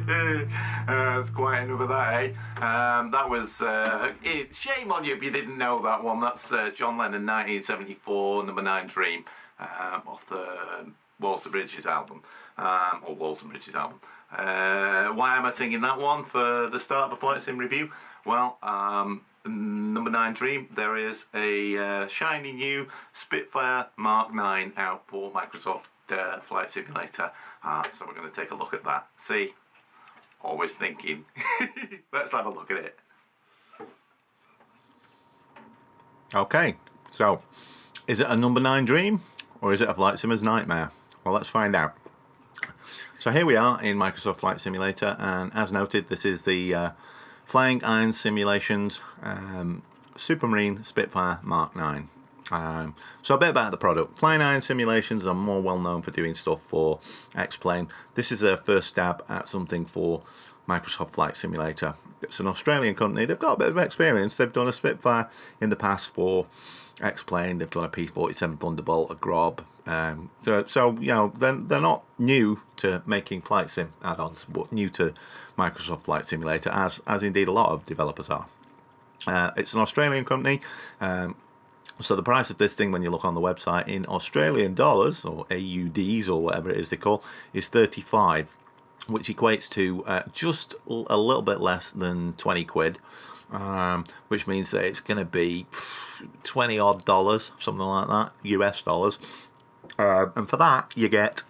That's quite enough of that, eh? That was, shame on you if you didn't know that one. That's John Lennon, 1974, Number 9 Dream, off the Walls and Bridges album, or Walls and Bridges album. Why am I singing that one for the start of a flight sim review? Well, Number 9 Dream, there is a shiny new Spitfire Mark 9 out for Microsoft Flight Simulator. So we're going to take a look at that. See? Always thinking. Let's have a look at it. Okay, so is it a Number 9 Dream or is it a Flight Simmer's nightmare? Well, let's find out. So here we are in Microsoft Flight Simulator, and as noted, this is the Flying Iron Simulations Supermarine Spitfire Mark 9. So a bit about the product. Flying Iron Simulations are more well known for doing stuff for X-Plane. This is their first stab at something for Microsoft Flight Simulator. It's an Australian company. They've got a bit of experience. They've done a Spitfire in the past for X-Plane. They've done a P-47 Thunderbolt, a Grob. So you know, they're not new to making flight sim add-ons, but new to Microsoft Flight Simulator, as indeed a lot of developers are. It's an Australian company. So the price of this thing, when you look on the website, in Australian dollars, or AUDs, or whatever it is they call, is 35, which equates to just a little bit less than 20 quid, which means that it's going to be 20 odd dollars, something like that, US dollars. And for that, you get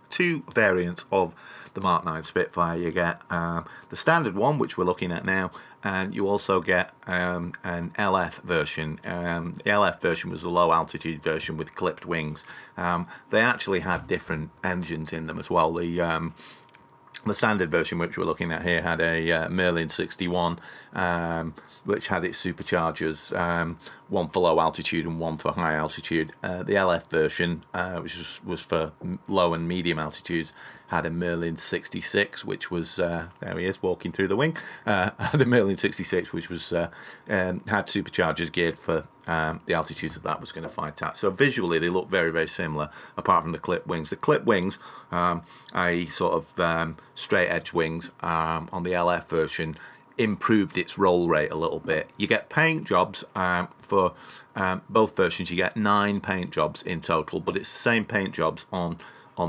two variants of the Mark 9 Spitfire. You get the standard one, which we're looking at now, and you also get an LF version. The LF version was the low altitude version with clipped wings. They actually had different engines in them as well. The standard version, which we're looking at here, had a Merlin 61, which had its superchargers, one for low altitude and one for high altitude. The LF version, which was for low and medium altitudes, had a Merlin 66, which was, there he is walking through the wing, had a Merlin 66, which was had superchargers geared for the altitudes that was going to fight at. So visually they look very, very similar, apart from the clip wings. The clip wings, i.e. sort of straight edge wings, on the LF version, improved its roll rate a little bit. You get paint jobs for both versions. You get 9 paint jobs in total, but it's the same paint jobs on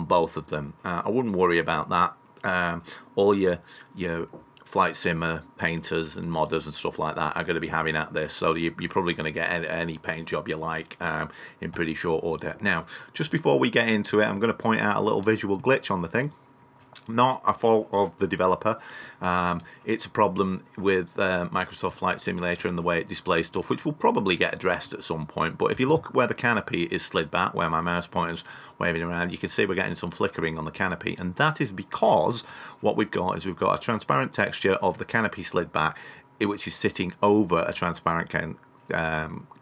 both of them. I wouldn't worry about that. All your flight simmer painters and modders and stuff like that are going to be having at this, so you're probably going to get any paint job you like in pretty short order. Now, just before we get into it, I'm going to point out a little visual glitch on the thing. Not a fault of the developer. It's a problem with Microsoft Flight Simulator and the way it displays stuff, which will probably get addressed at some point. But if you look where the canopy is slid back, where my mouse pointer's waving around, you can see we're getting some flickering on the canopy, and that is because what we've got is we've got a transparent texture of the canopy slid back, which is sitting over a transparent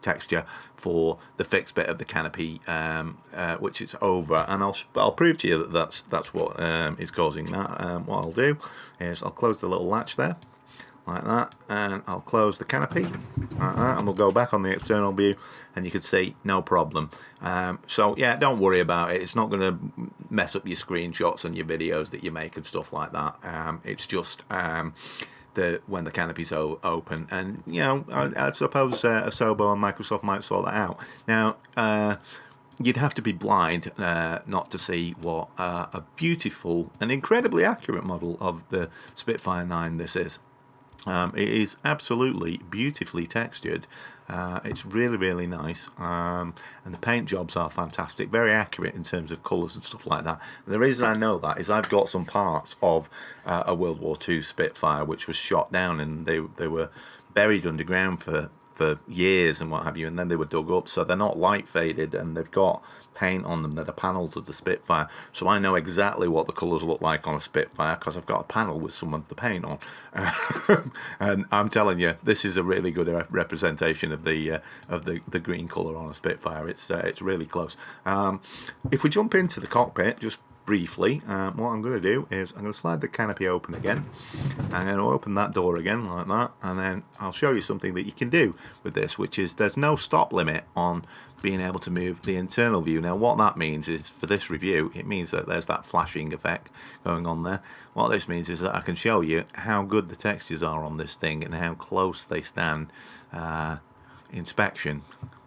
texture for the fixed bit of the canopy, which is over, and I'll prove to you that that's what is causing that. What I'll do is I'll close the little latch there like that, and I'll close the canopy like that, and we'll go back on the external view, and you can see no problem. So yeah, don't worry about it. It's not going to mess up your screenshots and your videos that you make and stuff like that. It's just when the canopy's open, and you know, I suppose Asobo and Microsoft might sort that out. Now, you'd have to be blind not to see what a beautiful and incredibly accurate model of the Spitfire 9 this is. It is absolutely beautifully textured. It's really, really nice, and the paint jobs are fantastic, very accurate in terms of colours and stuff like that. And the reason I know that is I've got some parts of a World War II Spitfire which was shot down, and they were buried underground for years and what have you, and then they were dug up, so they're not light faded, and they've got paint on them that are panels of the Spitfire, so I know exactly what the colours look like on a Spitfire because I've got a panel with some of the paint on. And I'm telling you, this is a really good representation of the green colour on a Spitfire. It's really close. If we jump into the cockpit, just briefly, what I'm going to do is I'm going to slide the canopy open again. I'm going to open that door again like that, and then I'll show you something that you can do with this, which is there's no stop limit on being able to move the internal view. Now what that means is, for this review, it means that there's that flashing effect going on there. What this means is that I can show you how good the textures are on this thing and how close they stand inspection.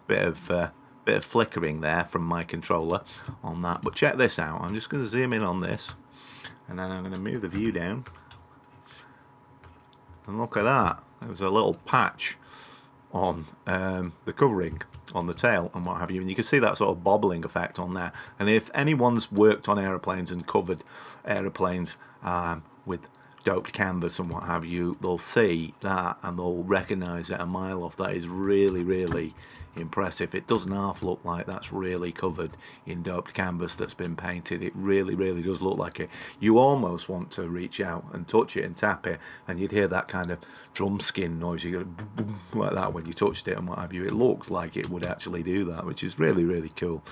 Bit of flickering there from my controller on that, but check this out. I'm just going to zoom in on this, and then I'm going to move the view down, and look at that. There's a little patch on the covering on the tail and what have you, and you can see that sort of bobbling effect on there. And if anyone's worked on aeroplanes and covered aeroplanes with doped canvas and what have you, they'll see that and they'll recognize it a mile off. That is really, really impressive. It doesn't half look like that's really covered in doped canvas that's been painted. It really, really does look like it. You almost want to reach out and touch it and tap it, and you'd hear that kind of drum skin noise. You go boom, boom, like that when you touched it and what have you. It looks like it would actually do that, which is really, really cool.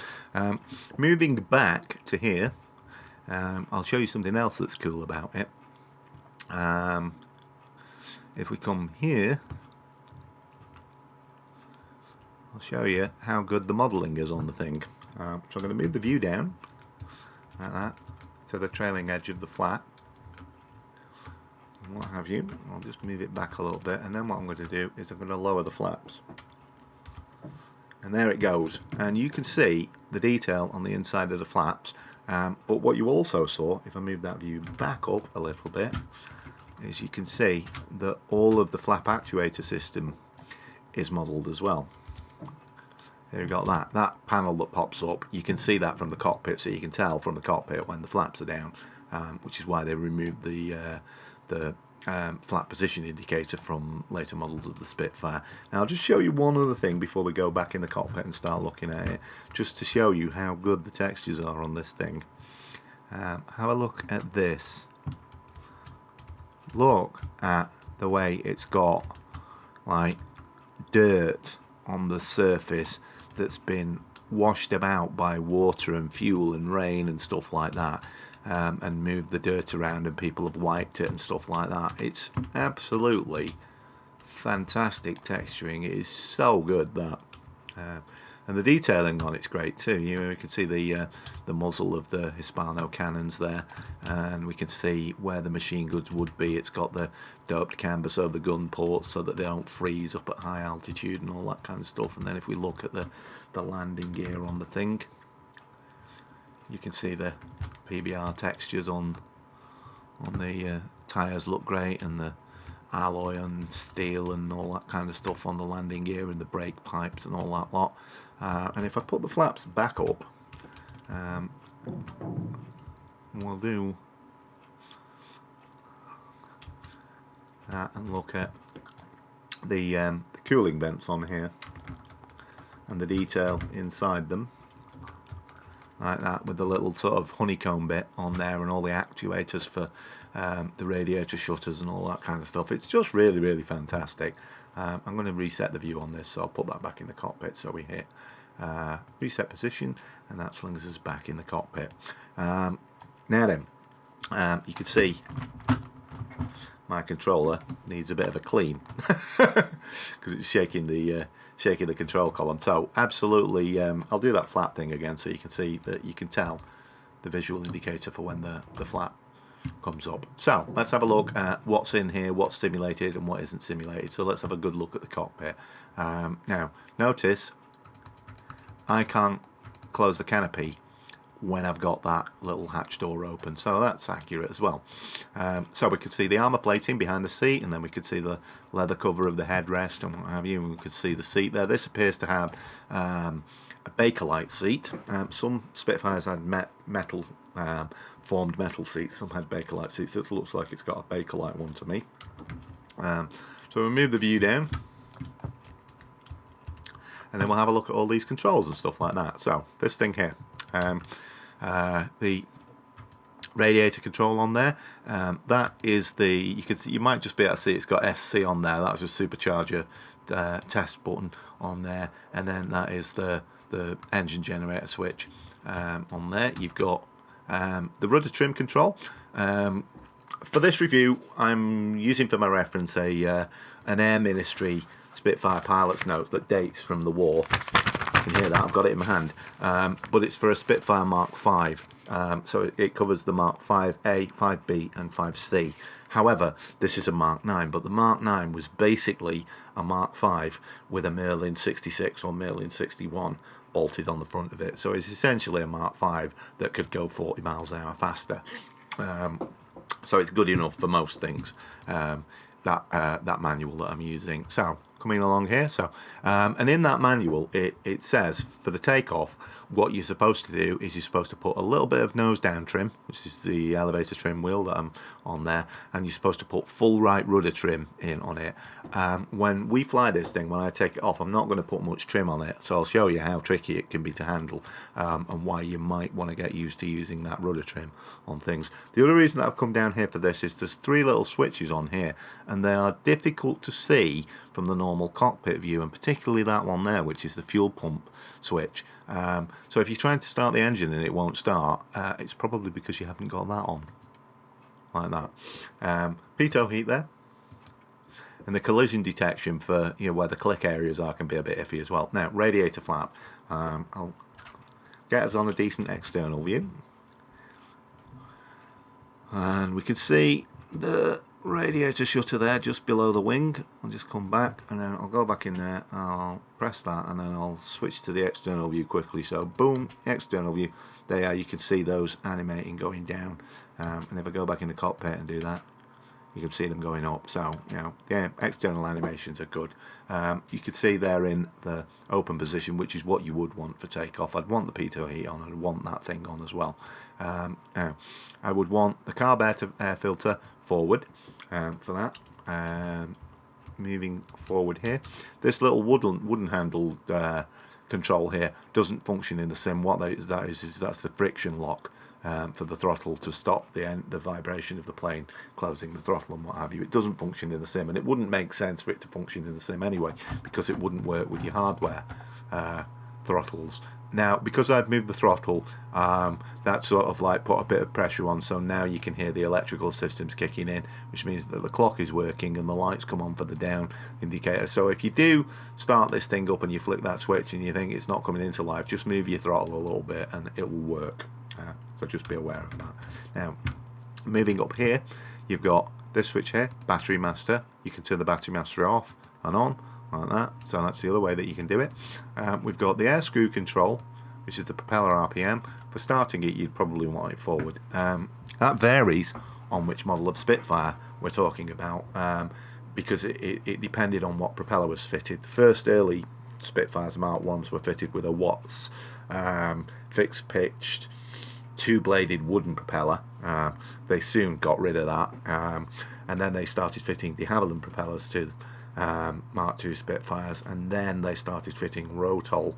Moving back to here, I'll show you something else that's cool about it. If we come here, I'll show you how good the modelling is on the thing. So I'm going to move the view down like that to the trailing edge of the flap and what have you. I'll just move it back a little bit, and then what I'm going to do is I'm going to lower the flaps, and there it goes. And you can see the detail on the inside of the flaps, but what you also saw, if I move that view back up a little bit, is you can see that all of the flap actuator system is modelled as well. There you got that panel that pops up. You can see that from the cockpit, so you can tell from the cockpit when the flaps are down, which is why they removed the flap position indicator from later models of the Spitfire. Now I'll just show you one other thing before we go back in the cockpit and start looking at it, just to show you how good the textures are on this thing. Have a look at this. Look at the way it's got like dirt on the surface that's been washed about by water and fuel and rain and stuff like that, and moved the dirt around, and people have wiped it and stuff like that. It's absolutely fantastic texturing. It is so good, that. And the detailing on it's great too. You can see the muzzle of the Hispano cannons there, and we can see where the machine goods would be. It's got the doped canvas over the gun ports so that they don't freeze up at high altitude and all that kind of stuff. And then if we look at the landing gear on the thing, you can see the PBR textures on the tyres look great, and the alloy and steel and all that kind of stuff on the landing gear, and the brake pipes and all that lot. And if I put the flaps back up, we'll do that and look at the cooling vents on here and the detail inside them, like that, with the little sort of honeycomb bit on there and all the actuators for the radiator shutters and all that kind of stuff. It's just really, really fantastic. I'm going to reset the view on this, so I'll put that back in the cockpit. So we hit reset position, and that slings us back in the cockpit. Now then, you can see my controller needs a bit of a clean because it's shaking the control column. So absolutely, I'll do that flap thing again so you can see that you can tell the visual indicator for when the flap comes up. So let's have a look at what's in here, what's simulated and what isn't simulated. So let's have a good look at the cockpit. Now notice I can't close the canopy when I've got that little hatch door open, so that's accurate as well. So we could see the armour plating behind the seat, and then we could see the leather cover of the headrest and what have you, and we could see the seat there. This appears to have a Bakelite seat. Some Spitfires had metal formed metal seats, some had Bakelite seats. This looks like it's got a Bakelite one to me. So we'll move the view down, and then we'll have a look at all these controls and stuff like that. So this thing here, the radiator control on there, that is the, you might just be able to see it's got SC on there. That's a supercharger test button on there, and then that is the engine generator switch on there. You've got The rudder trim control. For this review, I'm using for my reference an Air Ministry Spitfire pilot's note that dates from the war. You can hear that, I've got it in my hand. But it's for a Spitfire Mark 5. So it covers the Mark 5A, 5B and 5C. However, this is a Mark 9, but the Mark 9 was basically a Mark 5 with a Merlin 66 or Merlin 61 bolted on the front of it. So it's essentially a Mark 5 that could go 40 miles an hour faster. So it's good enough for most things, that manual that I'm using. So coming along here, and in that manual it says for the takeoff what you're supposed to do is you're supposed to put a little bit of nose down trim, which is the elevator trim wheel that I'm on there, and you're supposed to put full right rudder trim in on it. When we fly this thing, when I take it off, I'm not going to put much trim on it, so I'll show you how tricky it can be to handle, and why you might want to get used to using that rudder trim on things. The other reason that I've come down here for this is there's 3 little switches on here, and they are difficult to see from the normal cockpit view, and particularly that one there, which is the fuel pump switch. So if you're trying to start the engine and it won't start, it's probably because you haven't got that on, like that. Pitot heat there, and the collision detection for where the click areas are can be a bit iffy as well. Now, radiator flap. I'll get us on a decent external view, and we can see the radiator shutter there just below the wing. I'll just come back and then I'll go back in there, I'll press that, and then I'll switch to the external view quickly. So boom, external view, there you can see those animating going down, and if I go back in the cockpit and do that, you can see them going up. So yeah, external animations are good. You can see they're in the open position, which is what you would want for takeoff. I'd want the pitot heat on, and I'd want that thing on as well. Now I would want the carb air filter forward, for that. Moving forward here, this little wooden handled control here doesn't function in the sim. What that is that's the friction lock for the throttle to stop the vibration of the plane closing the throttle and what have you. It doesn't function in the sim, and it wouldn't make sense for it to function in the sim anyway, because it wouldn't work with your hardware throttles. Now, because I've moved the throttle, that sort of like put a bit of pressure on, so now you can hear the electrical systems kicking in, which means that the clock is working and the lights come on for the down indicator. So if you do start this thing up and you flick that switch and you think it's not coming into life, just move your throttle a little bit and it will work. So just be aware of that. Now, moving up here, you've got this switch here, battery master. You can turn the battery master off and on, like that. So that's the other way that you can do it. We've got the air screw control, which is the propeller RPM. For starting it, you'd probably want it forward. That varies on which model of Spitfire we're talking about, because it depended on what propeller was fitted. The first early Spitfires Mark 1s were fitted with a Watts fixed pitched 2-bladed wooden propeller. They soon got rid of that, and then they started fitting de Havilland propellers to Mark II Spitfires, and then they started fitting Rotol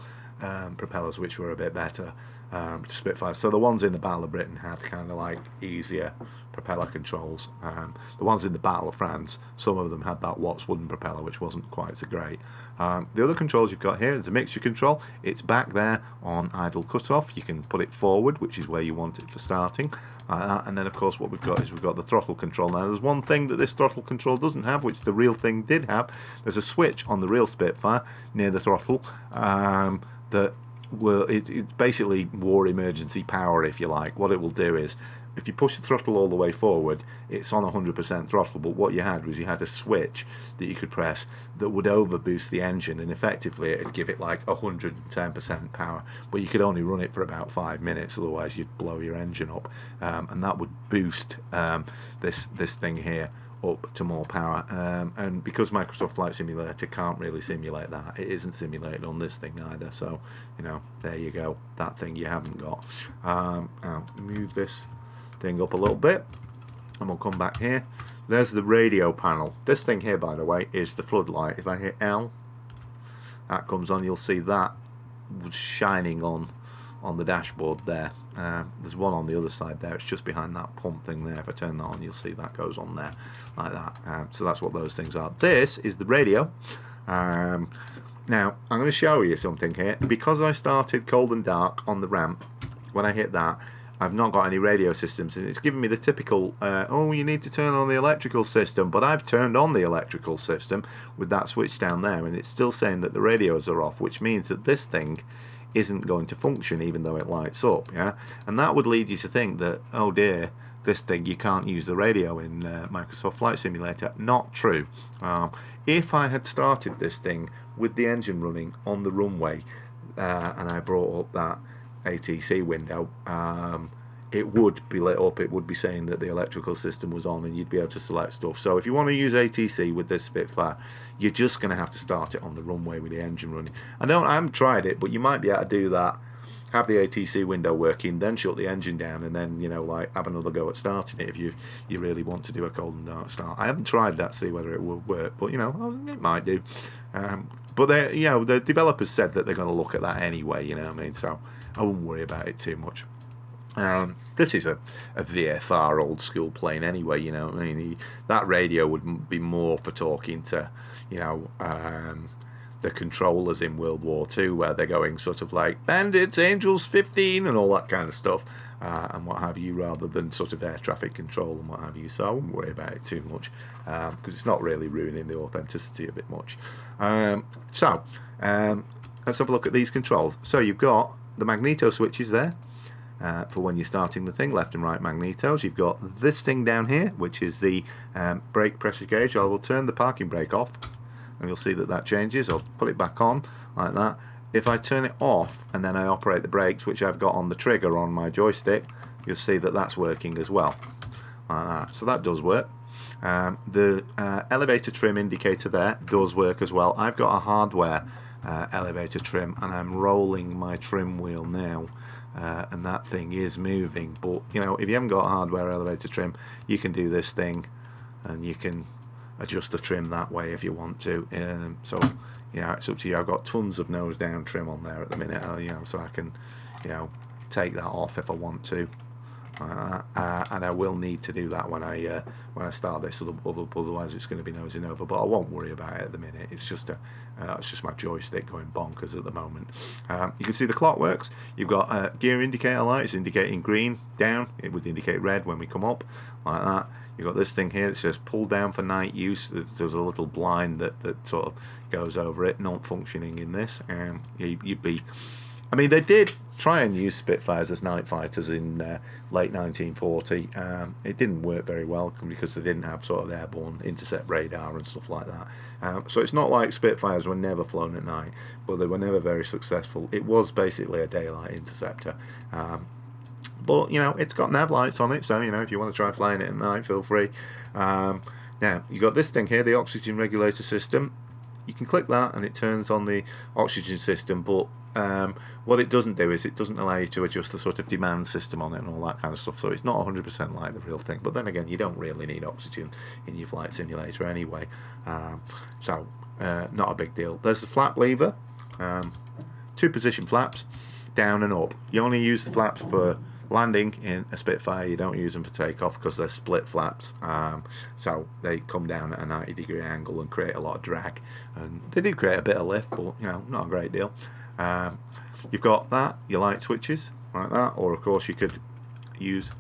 propellers, which were a bit better to Spitfires. So the ones in the Battle of Britain had kind of like easier propeller controls. The ones in the Battle of France, some of them had that Watts wooden propeller, which wasn't quite so great. The other controls you've got here is a mixture control. It's back there on idle cutoff. You can put it forward, which is where you want it for starting. And then of course what we've got is we've got the throttle control. Now there's one thing that this throttle control doesn't have, which the real thing did have. There's a switch on the real Spitfire near the throttle that it's basically war emergency power, if you like. What it will do is, if you push the throttle all the way forward, it's on 100% throttle, but what you had was you had a switch that you could press that would overboost the engine, and effectively it'd give it like 110% power, but you could only run it for about 5 minutes, otherwise you'd blow your engine up, and that would boost this thing here up to more power, and because Microsoft Flight Simulator can't really simulate that, it isn't simulated on this thing either, so there you go, that thing you haven't got. I'll move this thing up a little bit and we'll come back here. There's the radio panel. This thing here, by the way, is the floodlight. If I hit L, that comes on. You'll see that shining on the dashboard there. There's one on the other side there. It's just behind that pump thing there. If I turn that on, you'll see that goes on there like that. So that's what those things are. This is the radio. Now I'm going to show you something here. Because I started cold and dark on the ramp, when I hit that, I've not got any radio systems, and it's giving me the typical, oh, you need to turn on the electrical system, but I've turned on the electrical system with that switch down there, and it's still saying that the radios are off, which means that this thing isn't going to function even though it lights up, yeah? And that would lead you to think that, oh dear, this thing, you can't use the radio in Microsoft Flight Simulator. Not true. If I had started this thing with the engine running on the runway, and I brought up that ATC window, it would be lit up. It would be saying that the electrical system was on, and you'd be able to select stuff. So if you want to use ATC with this Spitfire, you're just going to have to start it on the runway with the engine running. I haven't tried it, but you might be able to do that. Have the ATC window working, then shut the engine down, and then, you know, like, have another go at starting it if you really want to do a cold and dark start. I haven't tried that to see whether it will work, but, you know, it might do. But they, you know, the developers said that they're going to look at that anyway, you know what I mean? So I wouldn't worry about it too much. This is a VFR old school plane anyway, you know what I mean? That radio would be more for talking to, you know, the controllers in World War II, where they're going sort of like bandits, angels 15 and all that kind of stuff, and what have you, rather than sort of air traffic control and what have you. So I wouldn't worry about it too much, because it's not really ruining the authenticity of it much. Let's have a look at these controls. So you've got the magneto switches there, for when you're starting the thing, left and right magnetos. You've got this thing down here, which is the brake pressure gauge. I will turn the parking brake off, and you'll see that that changes. I'll put it back on like that. If I turn it off and then I operate the brakes, which I've got on the trigger on my joystick, you'll see that that's working as well, like that. So that does work. The elevator trim indicator there does work as well. I've got a hardware elevator trim, and I'm rolling my trim wheel now, and that thing is moving. But, you know, if you haven't got a hardware elevator trim, you can do this thing, and you can adjust the trim that way if you want to. So, yeah, it's up to you. I've got tons of nose down trim on there at the minute, you know, so I can, you know, take that off if I want to. And I will need to do that when I start this, otherwise it's going to be nosing over. But I won't worry about it at the minute. It's just my joystick going bonkers at the moment. You can see the clock works. You've got gear indicator lights indicating green down. It would indicate red when we come up, like that. You've got this thing here that says pull down for night use. There's a little blind that sort of goes over it, not functioning in this. You'd be... I mean, they did try and use Spitfires as night fighters in late 1940. It didn't work very well because they didn't have sort of airborne intercept radar and stuff like that. So it's not like Spitfires were never flown at night, but they were never very successful. It was basically a daylight interceptor. But, you know, it's got nav lights on it, so, you know, if you want to try flying it at night, feel free. Now, you've got this thing here, the oxygen regulator system. You can click that and it turns on the oxygen system, but what it doesn't do is it doesn't allow you to adjust the sort of demand system on it and all that kind of stuff, so it's not 100% like the real thing. But then again, you don't really need oxygen in your flight simulator anyway, so not a big deal. There's the flap lever, 2 position flaps, down and up. You only use the flaps for landing in a Spitfire. You don't use them for takeoff because they're split flaps, so they come down at a 90-degree angle and create a lot of drag, and they do create a bit of lift, but, you know, not a great deal. You've got that, your light switches like that, or of course you could use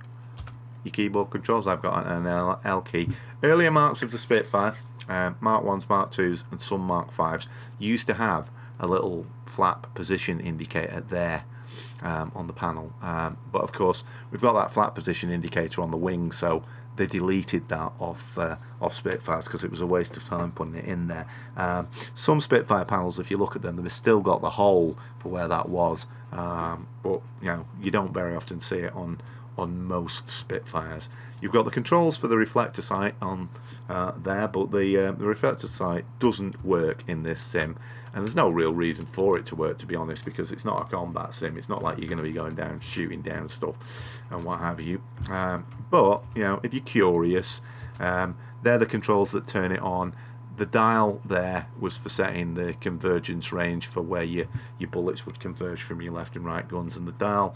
your keyboard controls. I've got an L key. Earlier marks of the Spitfire, Mark 1s, Mark 2s and some Mark 5s used to have a little flap position indicator there on the panel, but of course we've got that flap position indicator on the wing, so they deleted that off Spitfires because it was a waste of time putting it in there. Some Spitfire panels, if you look at them, they've still got the hole for where that was, but, you know, you don't very often see it on most Spitfires. You've got the controls for the reflector sight on there, but the reflector sight doesn't work in this sim, and there's no real reason for it to work, to be honest, because it's not a combat sim. It's not like you're going to be going down shooting down stuff and what have you. But, you know, if you're curious, they're the controls that turn it on. The dial there was for setting the convergence range for where your bullets would converge from your left and right guns, and the dial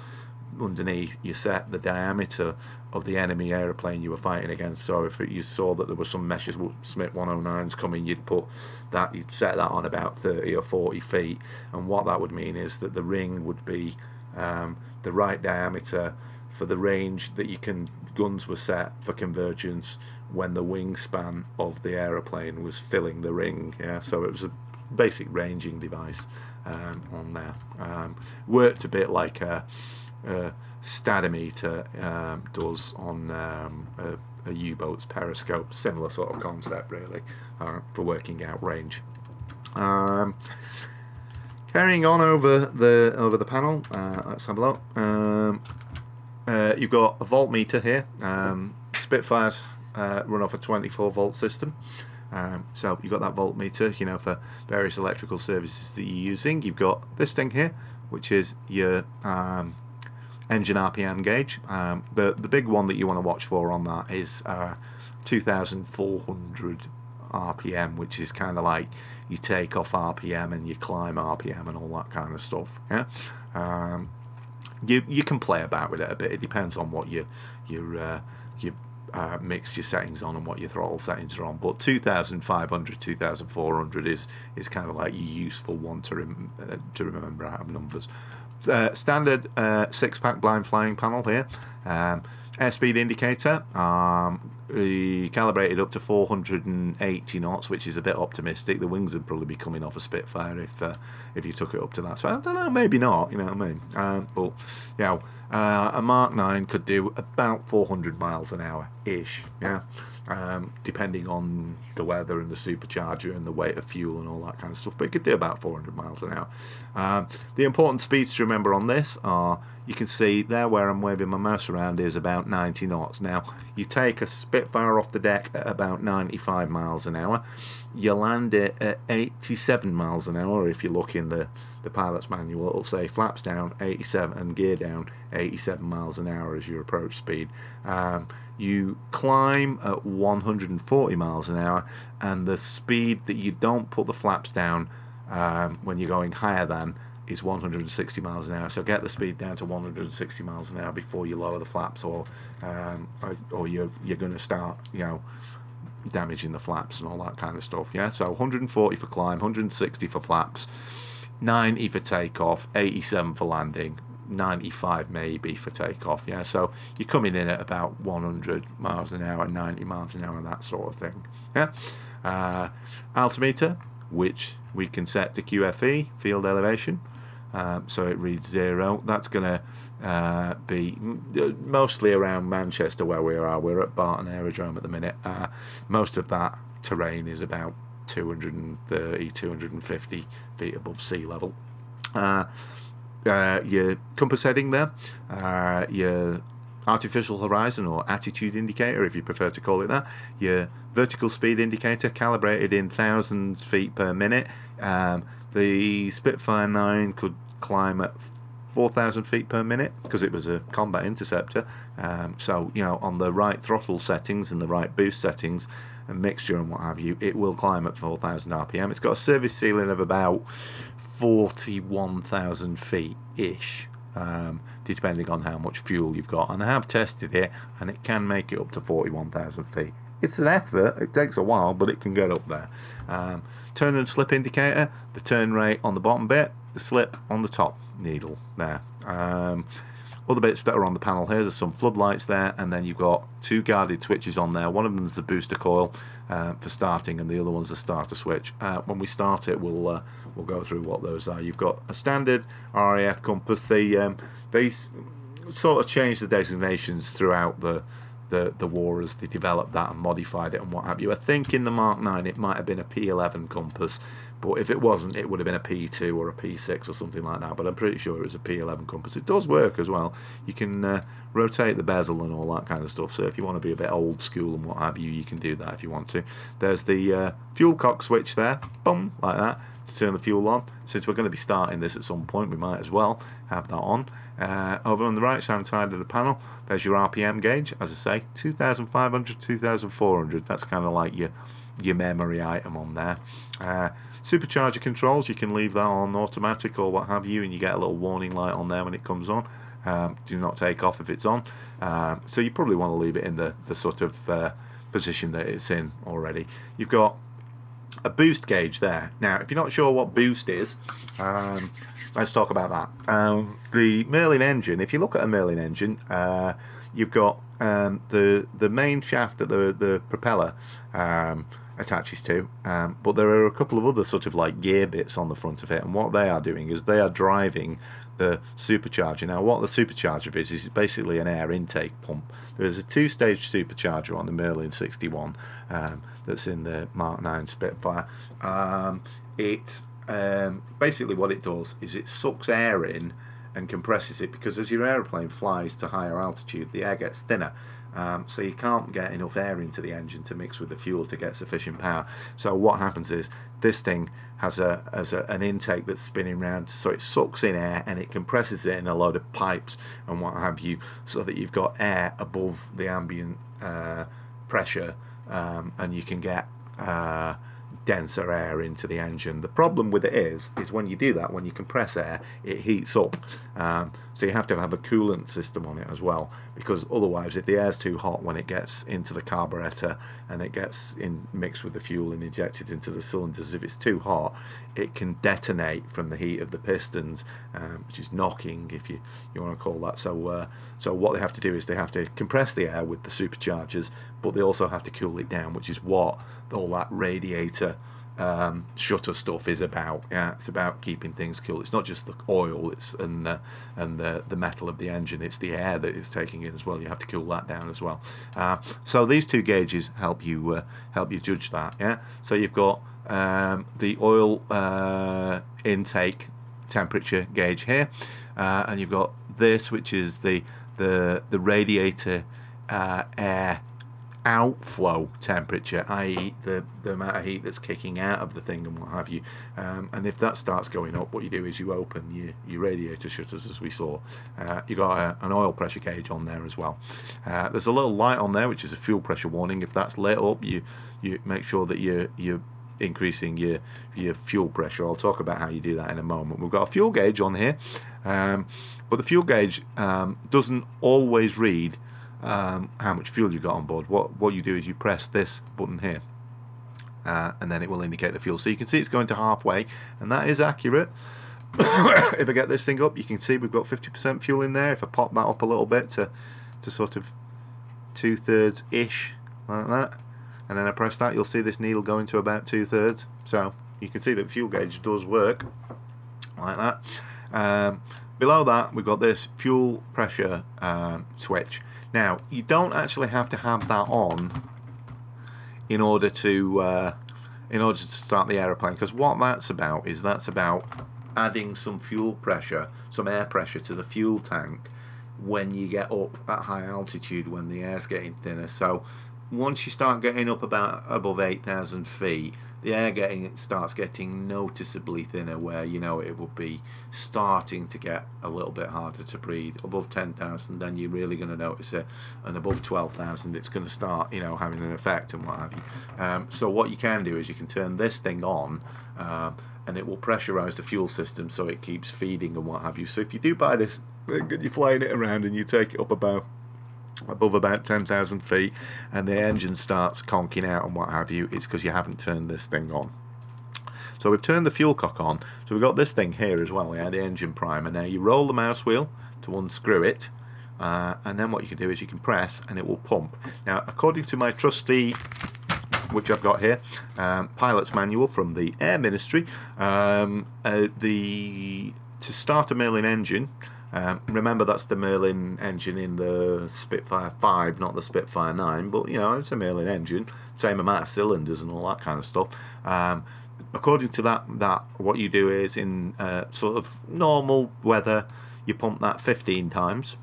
underneath, you set the diameter of the enemy aeroplane you were fighting against. So if you saw that there were some Messerschmitt 109s coming, you'd set that on about 30 or 40 feet, and what that would mean is that the ring would be the right diameter for the range that guns were set for convergence when the wingspan of the aeroplane was filling the ring. Yeah, so it was a basic ranging device on there. Worked a bit like a stadimeter does on a U-boat's periscope. Similar sort of concept, really, for working out range. Carrying on over the panel, let's have a look. You've got a voltmeter here. Spitfires run off a 24-volt system. So you've got that voltmeter, for various electrical services that you're using. You've got this thing here, which is your engine RPM gauge. The big one that you want to watch for on that is 2,400 RPM, which is kind of like you take off RPM and you climb RPM and all that kind of stuff. Yeah, you can play about with it a bit. It depends on what you mix your settings on and what your throttle settings are on. But 2,500, 2,400 is kind of like your useful one to remember out of numbers. Standard 6-pack blind flying panel here. Airspeed indicator, calibrated up to 480 knots, which is a bit optimistic. The wings would probably be coming off a Spitfire if you took it up to that. So I don't know, maybe not. You know what I mean? But a Mark 9 could do about 400 miles an hour ish. Yeah. Depending on the weather and the supercharger and the weight of fuel and all that kind of stuff, but it could do about 400 miles an hour. The important speeds to remember on this are, you can see there where I'm waving my mouse around is about 90 knots. Now, you take a Spitfire off the deck at about 95 miles an hour, you land it at 87 miles an hour. If you look in the pilot's manual, it'll say flaps down 87 and gear down 87 miles an hour as your approach speed. You climb at 140 miles an hour, and the speed that you don't put the flaps down when you're going higher than is 160 miles an hour. So get the speed down to 160 miles an hour before you lower the flaps, or you're going to start damaging the flaps and all that kind of stuff. Yeah, so 140 for climb, 160 for flaps, 90 for takeoff, 87 for landing, 95 maybe for takeoff. Yeah, so you're coming in at about 100 miles an hour, 90 miles an hour, that sort of thing. Yeah. Altimeter, which we can set to QFE, field elevation, so it reads 0. That's going to be mostly around Manchester where we are. We're at Barton Aerodrome at the minute. Most of that terrain is about 230, 250 feet above sea level. Your compass heading there, your artificial horizon or attitude indicator, if you prefer to call it that, your vertical speed indicator calibrated in thousands feet per minute. The Spitfire 9 could climb at 4,000 feet per minute because it was a combat interceptor. So on the right throttle settings and the right boost settings and mixture and what have you, it will climb at 4,000 RPM. It's got a service ceiling of about 41,000 feet ish, depending on how much fuel you've got. And I have tested it, and it can make it up to 41,000 feet. It's an effort, it takes a while, but it can get up there. Turn and slip indicator, the turn rate on the bottom bit, the slip on the top needle there. Other bits that are on the panel here, there's some floodlights there, and then you've got 2 guarded switches on there. One of them is the booster coil for starting, and the other one's the starter switch. When we start it, we'll go through what those are. You've got a standard RAF compass. They sort of changed the designations throughout the war as they developed that and modified it and what have you. I think in the Mark 9 it might have been a P11 compass, but if it wasn't, it would have been a P2 or a P6 or something like that, but I'm pretty sure it was a P11 compass. It does work as well. You can rotate the bezel and all that kind of stuff, so if you want to be a bit old school and what have you, you can do that if you want to. There's the fuel cock switch there, boom, like that, to turn the fuel on. Since we're going to be starting this at some point, we might as well have that on. Over on the right hand side of the panel, there's your RPM gauge. As I say, 2,500, 2,400. That's kind of like your memory item on there. Supercharger controls, you can leave that on automatic or what have you, and you get a little warning light on there when it comes on. Do not take off if it's on. So you probably want to leave it in the sort of position that it's in already. You've got a boost gauge there. Now, if you're not sure what boost is, let's talk about that. The Merlin engine, if you look at a Merlin engine, you've got the main shaft that the propeller attaches to, but there are a couple of other sort of like gear bits on the front of it, and what they are doing is they are driving the supercharger. Now, what the supercharger is basically an air intake pump. There's a two-stage supercharger on the Merlin 61 that's in the Mark 9 Spitfire. Basically what it does is it sucks air in and compresses it, because as your aeroplane flies to higher altitude, the air gets thinner. So you can't get enough air into the engine to mix with the fuel to get sufficient power. So what happens is this thing has an intake that's spinning around, so it sucks in air and it compresses it in a load of pipes and what have you, so that you've got air above the ambient pressure, and you can get denser air into the engine. The problem with it is when you do that, when you compress air, it heats up. So you have to have a coolant system on it as well, because otherwise, if the air's too hot when it gets into the carburetor and it gets mixed with the fuel and injected into the cylinders, if it's too hot, it can detonate from the heat of the pistons, which is knocking, if you want to call that. So what they have to do is they have to compress the air with the superchargers, but they also have to cool it down, which is what all that radiator shutter stuff is about. Yeah, it's about keeping things cool. It's not just the oil, and the metal of the engine, it's the air that it's taking in as well. You have to cool that down as well. So these two gauges help you judge that. Yeah, so you've got the oil intake temperature gauge here, and you've got this, which is the radiator air outflow temperature, i.e. the amount of heat that's kicking out of the thing and what have you. And if that starts going up, what you do is you open your radiator shutters, as we saw. You've got an oil pressure gauge on there as well. There's a little light on there which is a fuel pressure warning. If that's lit up, you make sure that you're increasing your fuel pressure. I'll talk about how you do that in a moment. We've got a fuel gauge on here, but the fuel gauge doesn't always read how much fuel you've got on board. What you do is you press this button here, and then it will indicate the fuel. So you can see it's going to halfway, and that is accurate. If I get this thing up, you can see we've got 50% fuel in there. If I pop that up a little bit to sort of 2/3 ish, like that, and then I press that, you'll see this needle going to about 2/3. So you can see that the fuel gauge does work like that. Below that, we've got this fuel pressure switch. Now, you don't actually have to have that on in order to start the aeroplane, because what that's about is adding some fuel pressure, some air pressure to the fuel tank when you get up at high altitude, when the air's getting thinner. So once you start getting up above 8,000 feet, the air starts getting noticeably thinner, where it will be starting to get a little bit harder to breathe. Above 10,000, then you're really going to notice it, and above 12,000, it's going to start having an effect and what have you. So what you can do is you can turn this thing on, and it will pressurize the fuel system so it keeps feeding and what have you. So if you do buy this, you're flying it around and you take it up above about 10,000 feet and the engine starts conking out and what have you, it's because you haven't turned this thing on. So we've turned the fuel cock on, so we've got this thing here as well, the engine primer. Now you roll the mouse wheel to unscrew it, and then what you can do is you can press and it will pump. Now, according to my trusty, which I've got here, pilot's manual from the Air Ministry, to start a Merlin engine, remember that's the Merlin engine in the Spitfire 5, not the Spitfire 9, but it's a Merlin engine, same amount of cylinders and all that kind of stuff. According to that what you do is, in sort of normal weather, you pump that 15 times,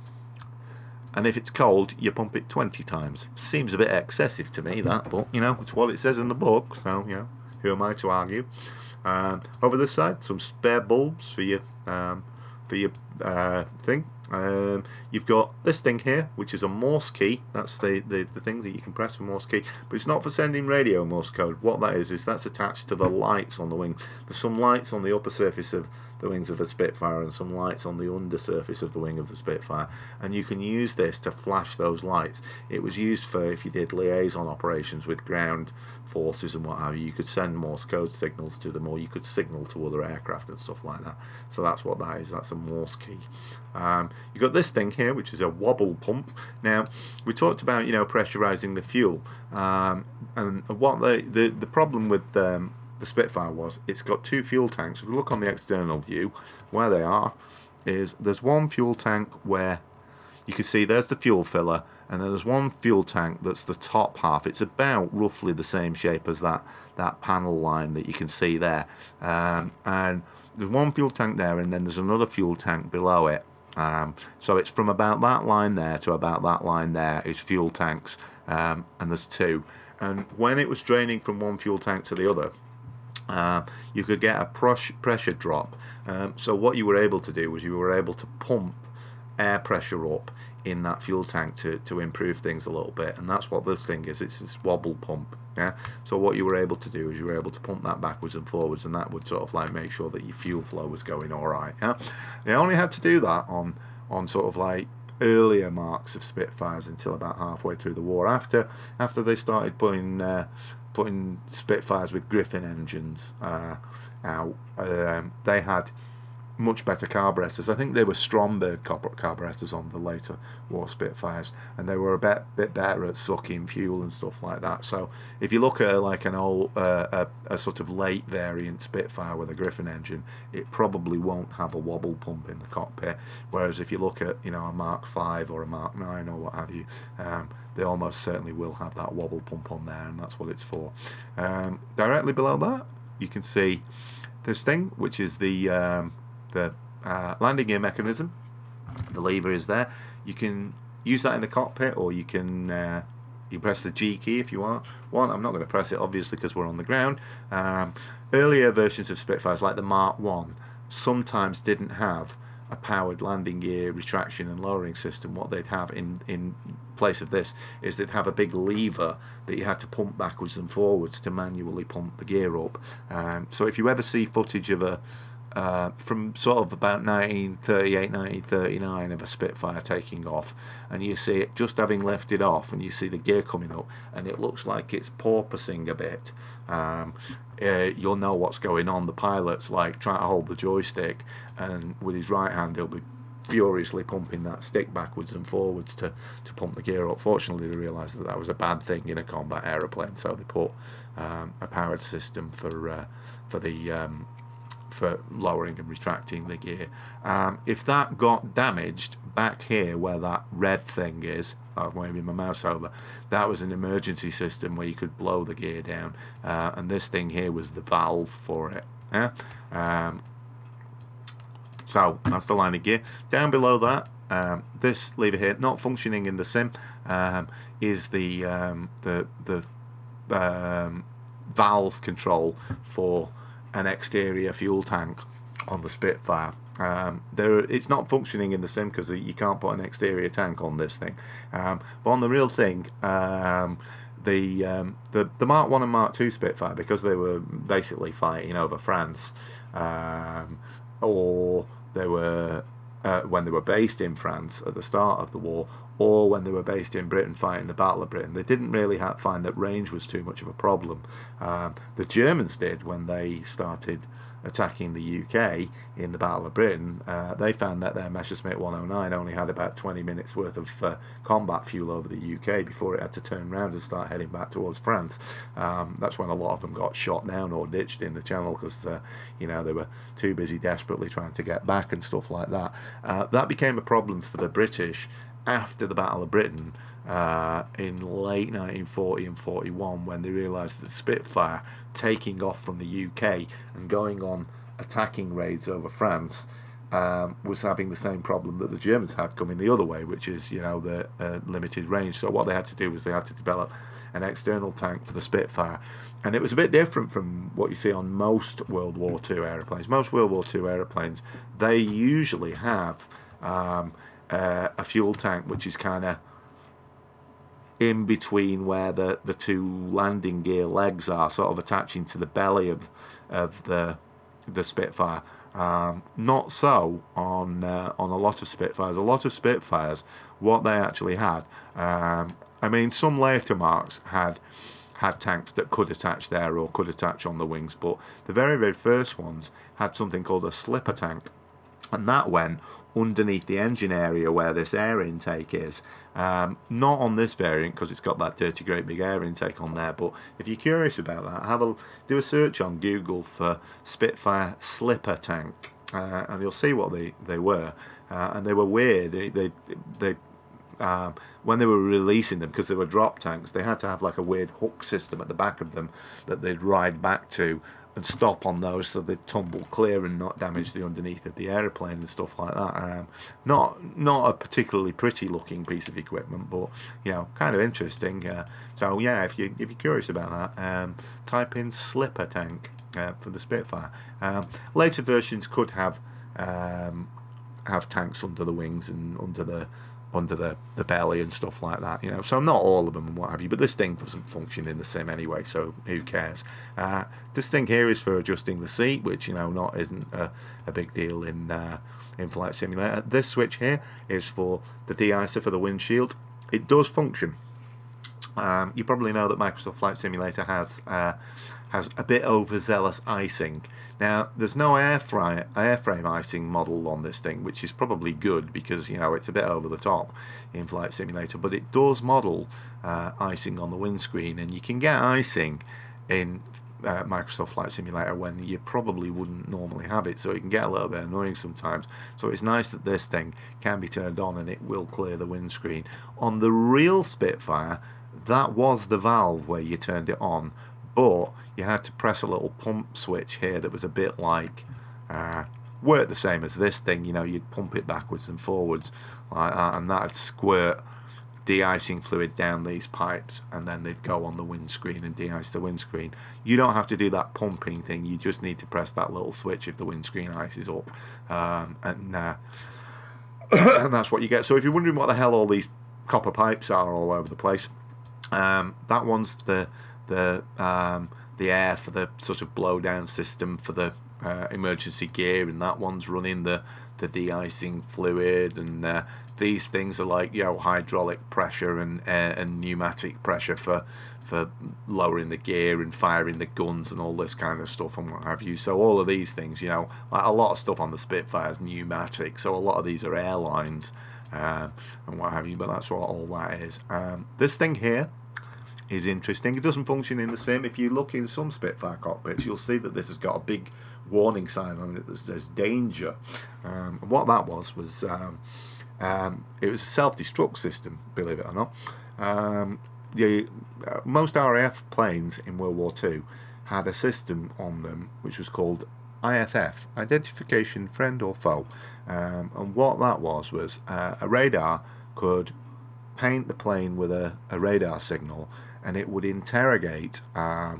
and if it's cold, you pump it 20 times. Seems a bit excessive to me, that, but it's what it says in the book, so who am I to argue? Over this side, some spare bulbs for your thing. You've got this thing here, which is a Morse key. That's the thing that you can press for Morse key, but it's not for sending radio Morse code. What that is that's attached to the lights on the wing. There's some lights on the upper surface of the wings of the Spitfire and some lights on the undersurface of the wing of the Spitfire, and you can use this to flash those lights. It was used for if you did liaison operations with ground forces and what have you. You could send Morse code signals to them, or you could signal to other aircraft and stuff like that. So that's what that is. That's a Morse key. You've got this thing here, which is a wobble pump. Now, we talked about, you know, pressurizing the fuel, and what the problem with the Spitfire was, it's got two fuel tanks. If you look on the external view, where they are is there's one fuel tank where you can see there's the fuel filler, and then there's one fuel tank that's the top half. It's about roughly the same shape as that panel line that you can see there, and there's one fuel tank there, and then there's another fuel tank below it. So it's from about that line there to about that line there is fuel tanks, and there's two. And when it was draining from one fuel tank to the other, you could get a pressure drop. So what you were able to do was you were able to pump air pressure up in that fuel tank to improve things a little bit, and that's what this thing is. It's this wobble pump. Yeah. So what you were able to do is you were able to pump that backwards and forwards, and that would sort of like make sure that your fuel flow was going all right. Yeah. They only had to do that on sort of like earlier marks of Spitfires until about halfway through the war. After they started putting Spitfires with Griffin engines out, they had much better carburetors. I think they were Stromberg carburetors on the later war Spitfires, and they were a bit better at sucking fuel and stuff like that. So if you look at like an old a sort of late variant Spitfire with a Griffin engine, it probably won't have a wobble pump in the cockpit, whereas if you look at, you know, a Mark 5 or a Mark 9 or what have you, they almost certainly will have that wobble pump on there, and that's what it's for. Directly below that you can see this thing, which is the landing gear mechanism. The lever is there. You can use that in the cockpit, or you can press the G key if you want. I'm not going to press it obviously because we're on the ground. Earlier versions of Spitfires, like the Mark 1, sometimes didn't have a powered landing gear retraction and lowering system. What they'd have in place of this is they'd have a big lever that you had to pump backwards and forwards to manually pump the gear up. So if you ever see footage of from sort of about 1938, 1939 of a Spitfire taking off, and you see it just having lifted off, and you see the gear coming up, and it looks like it's porpoising a bit, you'll know what's going on. The pilot's like trying to hold the joystick, and with his right hand he'll be furiously pumping that stick backwards and forwards to pump the gear up. Fortunately, they realised that was a bad thing in a combat aeroplane, so they put a powered system for lowering and retracting the gear. If that got damaged back here where that red thing is, I'm waving my mouse over, that was an emergency system where you could blow the gear down, and this thing here was the valve for it. Yeah? So that's the landing gear. Down below that, this lever here, not functioning in the sim, is the valve control for an exterior fuel tank on the Spitfire. It's not functioning in the sim because you can't put an exterior tank on this thing. But on the real thing, the Mark 1 and Mark 2 Spitfire, because they were basically fighting over France, or they were when they were based in France at the start of the war, or when they were based in Britain fighting the Battle of Britain, they didn't really find that range was too much of a problem. The Germans did when they started attacking the UK in the Battle of Britain. They found that their Messerschmitt 109 only had about 20 minutes worth of combat fuel over the UK before it had to turn around and start heading back towards France. That's when a lot of them got shot down or ditched in the Channel because they were too busy desperately trying to get back and stuff like that. That became a problem for the British after the Battle of Britain in late 1940 and 41, when they realised that Spitfire taking off from the UK and going on attacking raids over France was having the same problem that the Germans had coming the other way, which is, you know, the limited range. So what they had to do was they had to develop an external tank for the Spitfire, and it was a bit different from what you see on most World War II aeroplanes. Most World War II aeroplanes, they usually have a fuel tank which is kind of in between where the two landing gear legs are, sort of attaching to the belly of the Spitfire. Not so on a lot of Spitfires. A lot of Spitfires, what they actually had, I mean, some later marks had tanks that could attach there or could attach on the wings, but the very, very first ones had something called a slipper tank, and that went underneath the engine area where this air intake is. Not on this variant because it's got that dirty great big air intake on there, but if you're curious about that, do a search on Google for Spitfire slipper tank, and you'll see what they were, and they were weird. They when they were releasing them, because they were drop tanks, they had to have like a weird hook system at the back of them that they'd ride back to and stop on those so they'd tumble clear and not damage the underneath of the aeroplane and stuff like that. Not a particularly pretty looking piece of equipment, but you know, kind of interesting. So yeah, if you're curious about that, type in slipper tank for the Spitfire. Later versions could have tanks under the wings and under the belly and stuff like that, you know, so not all of them and what have you, but this thing doesn't function in the sim anyway, so who cares. This thing here is for adjusting the seat, which, you know, isn't a big deal in Flight Simulator. This switch here is for the de-icer for the windshield. It does function. You probably know that Microsoft Flight Simulator has a bit overzealous icing. Now, there's no airframe icing model on this thing, which is probably good because, you know, it's a bit over the top in Flight Simulator, but it does model icing on the windscreen, and you can get icing in Microsoft Flight Simulator when you probably wouldn't normally have it, so it can get a little bit annoying sometimes. So it's nice that this thing can be turned on and it will clear the windscreen. On the real Spitfire, that was the valve where you turned it on, but you had to press a little pump switch here that was a bit like, worked the same as this thing, you know, you'd pump it backwards and forwards like that, and that'd squirt de-icing fluid down these pipes, and then they'd go on the windscreen and de-ice the windscreen. You don't have to do that pumping thing, you just need to press that little switch if the windscreen ices up, and that's what you get. So if you're wondering what the hell all these copper pipes are all over the place, that one's the air for the sort of blow down system for the emergency gear, and that one's running the de-icing fluid, and these things are like, you know, hydraulic pressure and pneumatic pressure for lowering the gear and firing the guns and all this kind of stuff and what have you. So all of these things, you know, like a lot of stuff on the Spitfire is pneumatic, so a lot of these are airlines and what have you, but that's what all that is. This thing here is interesting. It doesn't function in the sim. If you look in some Spitfire cockpits, you'll see that this has got a big warning sign on it that says danger. And what that was it was a self-destruct system, believe it or not. Most RAF planes in World War II had a system on them which was called IFF, Identification Friend or Foe. And what that was a radar could paint the plane with a radar signal, and it would interrogate a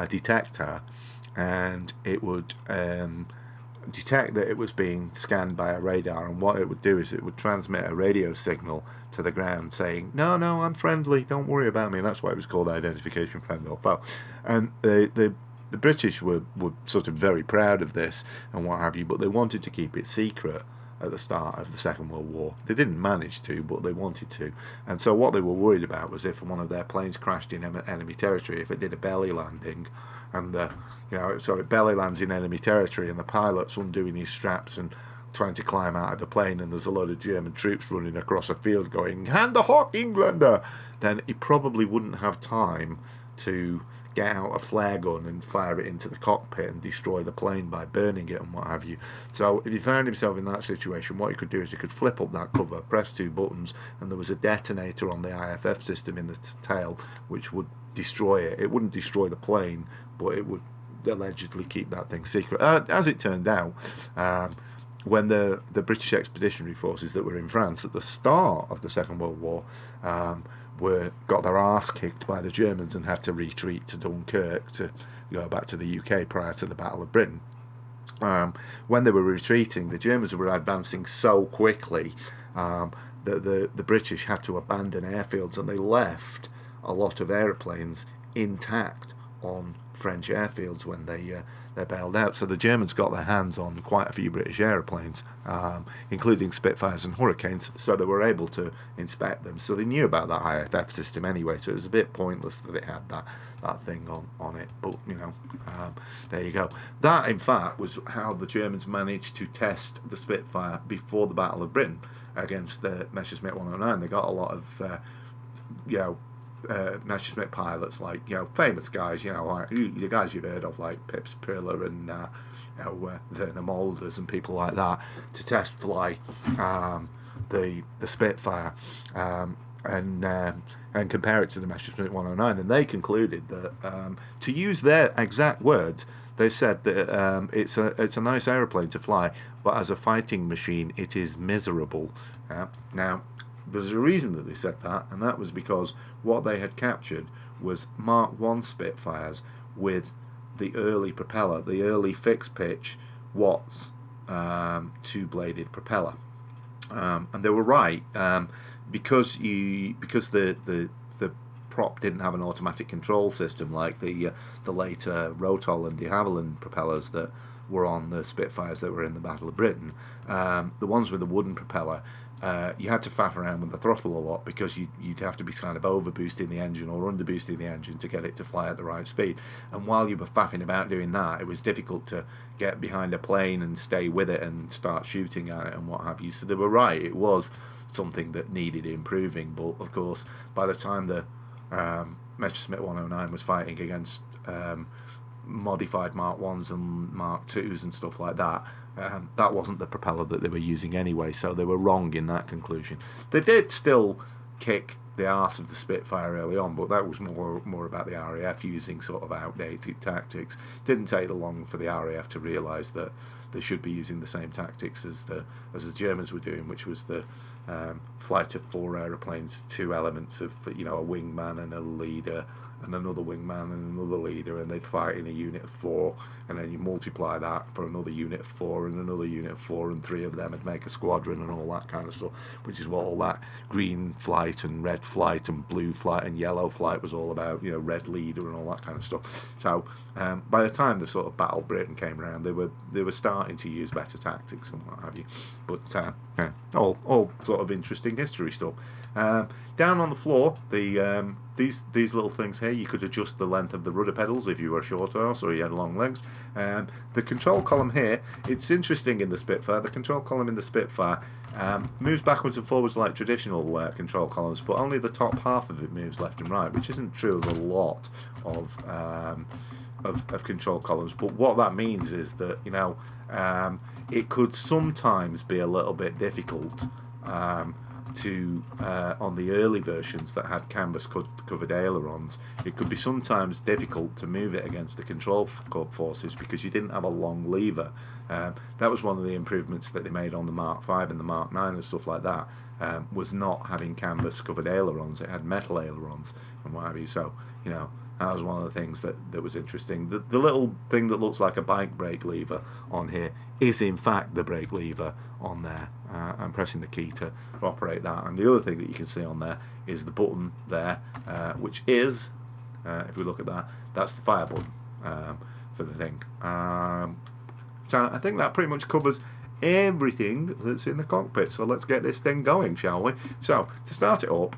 detector, and it would detect that it was being scanned by a radar, and what it would do is it would transmit a radio signal to the ground saying, no, I'm friendly, don't worry about me. And that's why it was called Identification Friend or Foe. And the British were sort of very proud of this and what have you, but they wanted to keep it secret at the start of the Second World War. They didn't manage to, but they wanted to. And so what they were worried about was if one of their planes crashed in enemy territory, if it did a belly landing, and so it belly lands in enemy territory, and the pilot's undoing his straps and trying to climb out of the plane, and there's a load of German troops running across a field going, "Hand the hawk, Englander!" then he probably wouldn't have time to get out a flare gun and fire it into the cockpit and destroy the plane by burning it and what have you. So if he found himself in that situation, what he could do is he could flip up that cover, press two buttons, and there was a detonator on the IFF system in the tail which would destroy it. It wouldn't destroy the plane, but it would allegedly keep that thing secret. As it turned out, when the British Expeditionary Forces that were in France at the start of the Second World War got their arse kicked by the Germans and had to retreat to Dunkirk to go back to the UK prior to the Battle of Britain. When they were retreating, the Germans were advancing so quickly that the British had to abandon airfields, and they left a lot of aeroplanes intact on French airfields when they bailed out. So the Germans got their hands on quite a few British aeroplanes, including Spitfires and Hurricanes, so they were able to inspect them. So they knew about that IFF system anyway, so it was a bit pointless that it had that thing on it. But, there you go. That, in fact, was how the Germans managed to test the Spitfire before the Battle of Britain against the Messerschmitt 109. They got a lot of, Messerschmitt pilots, like, famous guys, like the guys you've heard of, like Pips Priller and Werner Mulders and people like that, to test fly the Spitfire and compare it to the Messerschmitt 109, and they concluded that, to use their exact words, they said that it's a nice aeroplane to fly, but as a fighting machine, it is miserable. Now, there's a reason that they said that, and that was because what they had captured was Mark I Spitfires with the early propeller, the early fixed pitch Watts two-bladed propeller, and they were right, because the prop didn't have an automatic control system like the later Rotol and de Havilland propellers that were on the Spitfires that were in the Battle of Britain. The ones with the wooden propeller, you had to faff around with the throttle a lot, because you'd have to be kind of over boosting the engine or under boosting the engine to get it to fly at the right speed. And while you were faffing about doing that, it was difficult to get behind a plane and stay with it and start shooting at it and what have you. So they were right, it was something that needed improving. But of course, by the time the Messerschmitt 109 was fighting against modified Mark 1s and Mark 2s and stuff like that, that wasn't the propeller that they were using anyway, so they were wrong in that conclusion. They did still kick the arse of the Spitfire early on, but that was more about the RAF using sort of outdated tactics. Didn't take long for the RAF to realise that they should be using the same tactics as the Germans were doing, which was the flight of 4 aeroplanes, 2 elements of a wingman and a leader, and another wingman and another leader, and they'd fight in a unit of 4, and then you multiply that for another unit of 4 and another unit of 4, and 3 of them would make a squadron and all that kind of stuff, which is what all that green flight and red flight and blue flight and yellow flight was all about, red leader and all that kind of stuff. So by the time the sort of Battle Britain came around, they were starting to use better tactics and what have you. But all sort of interesting history stuff. Down on the floor, these little things here, you could adjust the length of the rudder pedals if you were a short horse or you had long legs. The control column here, it's interesting in the Spitfire. The control column in the Spitfire moves backwards and forwards like traditional control columns, but only the top half of it moves left and right, which isn't true of a lot of control columns. But what that means is that it could sometimes be a little bit difficult to on the early versions that had canvas covered ailerons, it could be sometimes difficult to move it against the control forces because you didn't have a long lever. That was one of the improvements that they made on the Mark V and the Mark 9 and stuff like that, was not having canvas covered ailerons. It had metal ailerons and what have you. So that was one of the things that was interesting. The little thing that looks like a bike brake lever on here is in fact the brake lever on there. I'm pressing the key to operate that. And the other thing that you can see on there is the button there, which is, if we look at that, that's the fire button for the thing. So I think that pretty much covers everything that's in the cockpit. So let's get this thing going, shall we? So to start it up,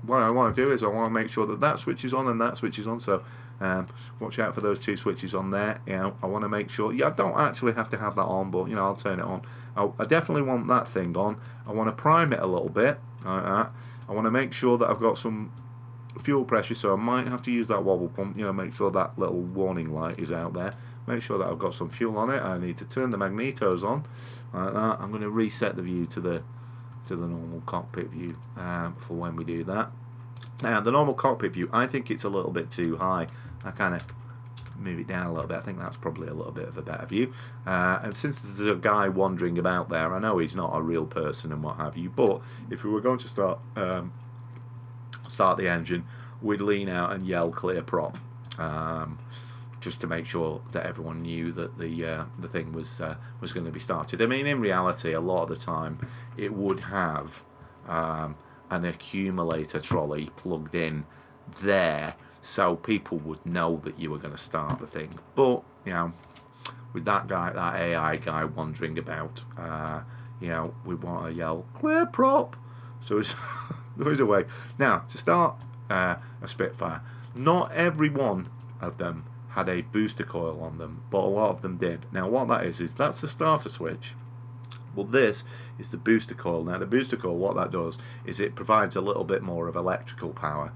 what I want to do is I want to make sure that switch is on and that switch is on. So watch out for those 2 switches on there. I want to make sure. I don't actually have to have that on, but I'll turn it on. I definitely want that thing on. I want to prime it a little bit like that. I want to make sure that I've got some fuel pressure, so I might have to use that wobble pump. Make sure that little warning light is out there. Make sure that I've got some fuel on it. I need to turn the magnetos on like that. I'm going to reset the view to the normal cockpit view for when we do that. Now the normal cockpit view, I think it's a little bit too high. I kind of move it down a little bit. I think that's probably a little bit of a better view. And since there's a guy wandering about there, I know he's not a real person and what have you, but if we were going to start the engine, we'd lean out and yell clear prop, just to make sure that everyone knew that the thing was going to be started. I mean, in reality, a lot of the time it would have an accumulator trolley plugged in there, so people would know that you were going to start the thing. But you know, with that AI guy wandering about, you know, we want to yell clear prop. So it's there is a way. Now, to start a Spitfire, not every one of them had a booster coil on them, but a lot of them did. Now, what that is that's the starter switch. Well, this is the booster coil. Now, the booster coil, what that does is it provides a little bit more of electrical power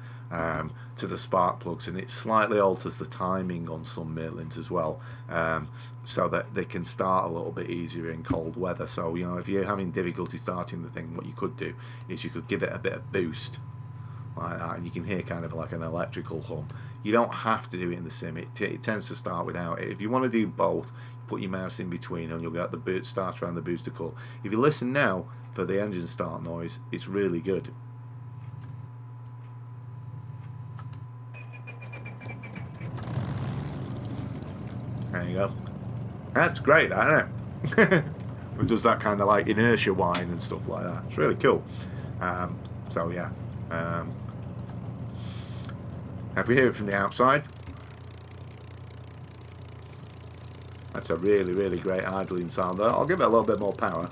to the spark plugs, and it slightly alters the timing on some Merlins as well, so that they can start a little bit easier in cold weather. So, you know, if you're having difficulty starting the thing, what you could do is you could give it a bit of boost like that, and you can hear kind of like an electrical hum. You don't have to do it in the sim. It tends to start without it. If you want to do both, put your mouse in between and you'll get the boot starter and the booster coil. If you listen now for the engine start noise, it's really good. There you go. That's great, isn't it? It does that kind of like inertia whine and stuff like that. It's really cool. So yeah. If we hear it from the outside, that's a really, really great idling sound. I'll give it a little bit more power.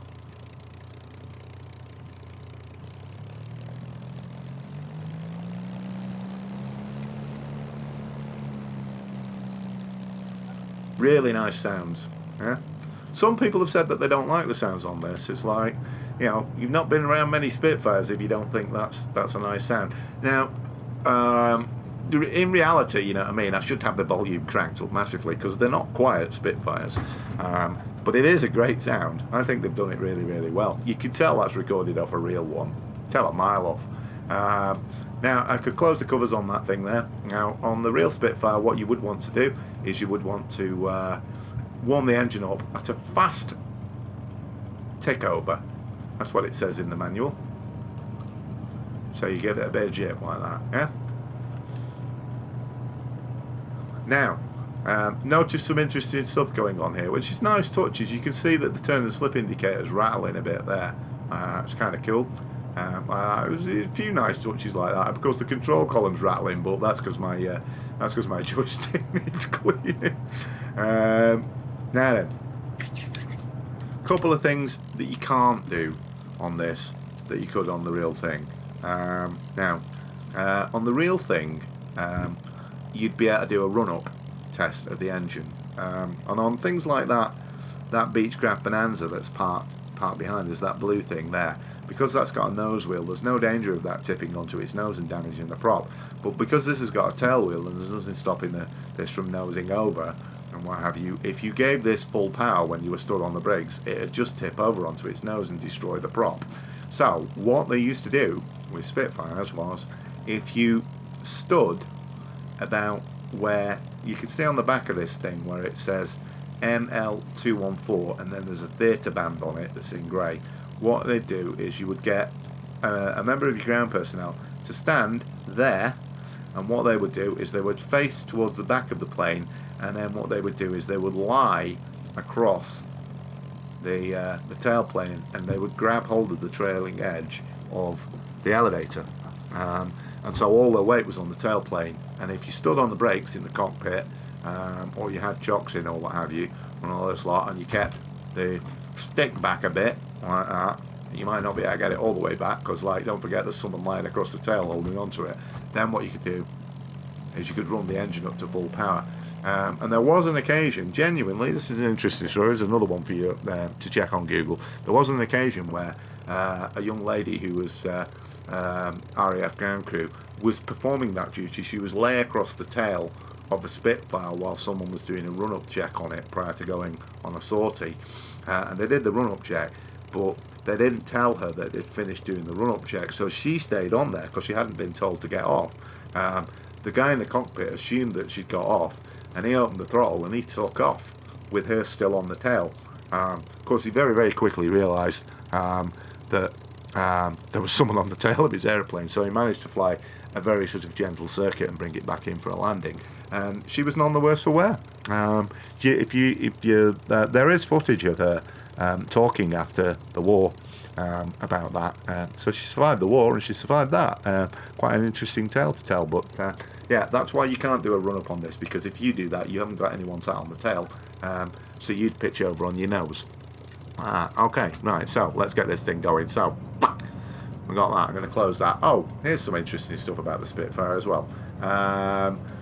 Really nice sounds. Yeah. Some people have said that they don't like the sounds on this. It's like, you know, you've not been around many Spitfires if you don't think that's a nice sound. Now, in reality, you know what I mean, I should have the volume cranked up massively because they're not quiet Spitfires, but it is a great sound. I think they've done it really, really well. You can tell that's recorded off a real one, tell a mile off. Now, I could close the covers on that thing there. Now, on the real Spitfire, what you would want to do is you would want to warm the engine up at a fast tick over. That's what it says in the manual. So you give it a bit of jip like that, yeah? Now, notice some interesting stuff going on here, which is nice touches. You can see that the turn and slip indicator's rattling a bit there. It's kind of cool. There's a few nice touches like that. Of course, the control column's rattling, but that's because my joystick needs cleaning. Now then, a couple of things that you can't do on this that you could on the real thing. Now, on the real thing, you'd be able to do a run-up test of the engine, and on things like that Beechcraft Bonanza that's parked behind us, that blue thing there, because that's got a nose wheel, there's no danger of that tipping onto its nose and damaging the prop. But because this has got a tail wheel and there's nothing stopping this from nosing over and what have you, if you gave this full power when you were stood on the brakes, it'd just tip over onto its nose and destroy the prop. So what they used to do with Spitfires was, if you stood about where you can see on the back of this thing where it says ML214 and then there's a theatre band on it that's in grey, what they'd do is you would get a member of your ground personnel to stand there, and what they would do is they would face towards the back of the plane, and then what they would do is they would lie across the tailplane and they would grab hold of the trailing edge of the elevator, and so all their weight was on the tailplane. And if you stood on the brakes in the cockpit, or you had chocks in or what have you, and all this lot, and you kept the stick back a bit like that, you might not be able to get it all the way back because, like, don't forget there's someone lying across the tail holding onto it. Then what you could do is you could run the engine up to full power. And there was an occasion, genuinely, this is an interesting story, there's another one for you to check on Google. There was an occasion where a young lady who was RAF ground crew was performing that duty. She was lay across the tail of a Spitfire while someone was doing a run-up check on it prior to going on a sortie, and they did the run-up check, but they didn't tell her that they'd finished doing the run-up check, so she stayed on there because she hadn't been told to get off. The guy in the cockpit assumed that she'd got off, and he opened the throttle and he took off with her still on the tail. Of course, he very, very quickly realised that there was someone on the tail of his aeroplane, so he managed to fly a very sort of gentle circuit and bring it back in for a landing. And she was none the worse for wear. There is footage of her talking after the war about that. So she survived the war and she survived that. Quite an interesting tale to tell, but yeah, that's why you can't do a run-up on this, because if you do that, you haven't got anyone sat on the tail, so you'd pitch over on your nose. Okay, right, so let's get this thing going. So we got that. I'm going to close that. Oh, here's some interesting stuff about the Spitfire as well.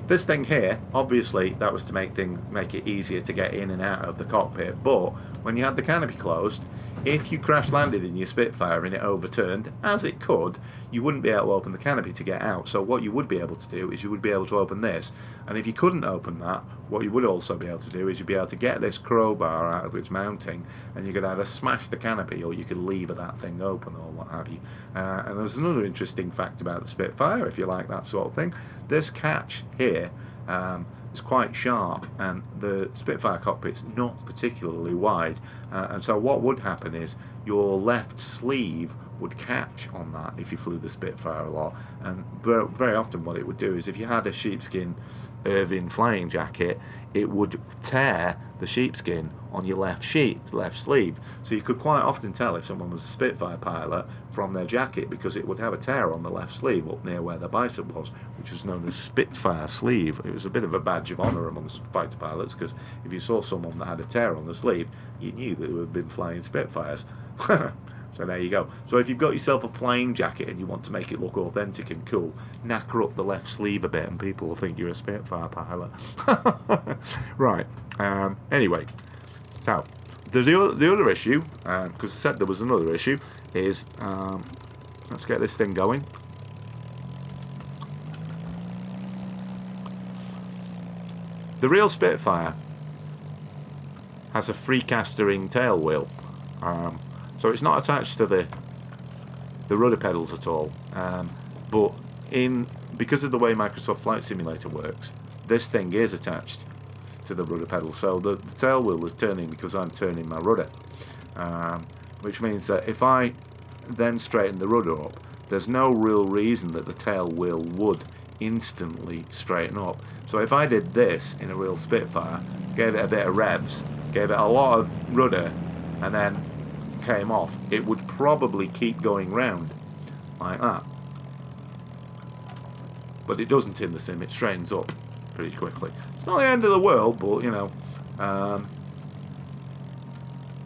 This thing here, obviously, that was to make it easier to get in and out of the cockpit. But when you had the canopy closed, if you crash landed in your Spitfire and it overturned, as it could, you wouldn't be able to open the canopy to get out. So what you would be able to do is you would be able to open this. And if you couldn't open that, what you would also be able to do is you'd be able to get this crowbar out of its mounting, and you could either smash the canopy or you could lever that thing open or what have you. And there's another interesting fact about the Spitfire, if you like that sort of thing. This catch here is quite sharp, and the Spitfire cockpit's not particularly wide, and so what would happen is your left sleeve would catch on that if you flew the Spitfire a lot. And very often what it would do is, if you had a sheepskin Irving flying jacket, it would tear the sheepskin on your left sleeve, so you could quite often tell if someone was a Spitfire pilot from their jacket, because it would have a tear on the left sleeve up near where the bicep was, which was known as Spitfire sleeve. It was a bit of a badge of honour amongst fighter pilots, because if you saw someone that had a tear on the sleeve, you knew that they had been flying Spitfires. So there you go. So if you've got yourself a flying jacket and you want to make it look authentic and cool, knacker up the left sleeve a bit and people will think you're a Spitfire pilot. Right. Anyway, so there's the other issue, because I said there was another issue, is let's get this thing going. The real Spitfire has a free-castering tail wheel. So it's not attached to the rudder pedals at all, but because of the way Microsoft Flight Simulator works, this thing is attached to the rudder pedal. So the tail wheel is turning because I'm turning my rudder, which means that if I then straighten the rudder up, there's no real reason that the tail wheel would instantly straighten up. So if I did this in a real Spitfire, gave it a bit of revs, gave it a lot of rudder, and then came off, it would probably keep going round like that. But it doesn't in the sim, it straightens up pretty quickly. It's not the end of the world, but you know,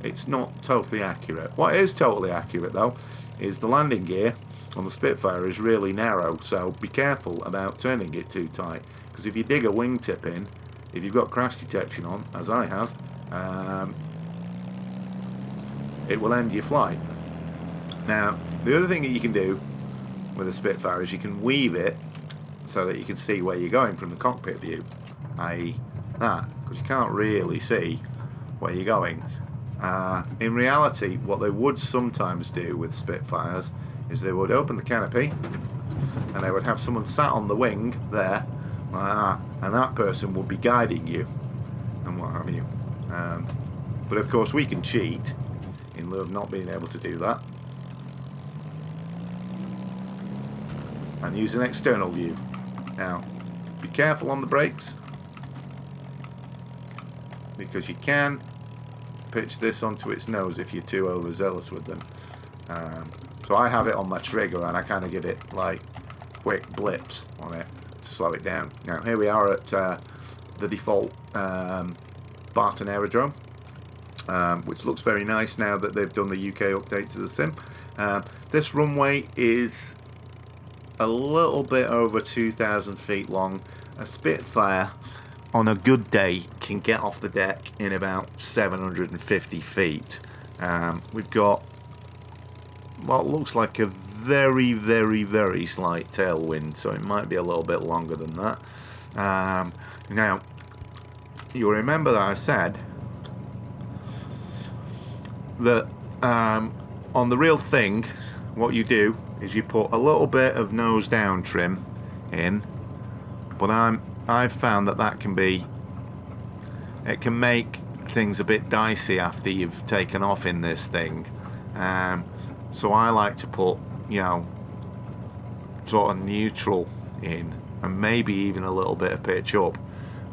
it's not totally accurate. What is totally accurate though is the landing gear on the Spitfire is really narrow, so be careful about turning it too tight, because if you dig a wingtip in, if you've got crash detection on, as I have, it will end your flight. Now, the other thing that you can do with a Spitfire is you can weave it so that you can see where you're going from the cockpit view, i.e. that, because you can't really see where you're going. In reality, what they would sometimes do with Spitfires is they would open the canopy and they would have someone sat on the wing there, and that person would be guiding you and what have you. But of course we can cheat in lieu of not being able to do that and use an external view. Now, be careful on the brakes, because you can pitch this onto its nose if you're too overzealous with them. So I have it on my trigger and I kind of give it like quick blips on it to slow it down. Now here we are at the default Barton Aerodrome, which looks very nice now that they've done the UK update to the sim. This runway is a little bit over 2,000 feet long. A Spitfire on a good day can get off the deck in about 750 feet. We've got what looks like a very, very, very slight tailwind, so it might be a little bit longer than that. Now, you'll remember that I said that on the real thing, what you do is you put a little bit of nose down trim in, but I've found that can be it can make things a bit dicey after you've taken off in this thing. So I like to put, you know, sort of neutral in, and maybe even a little bit of pitch up.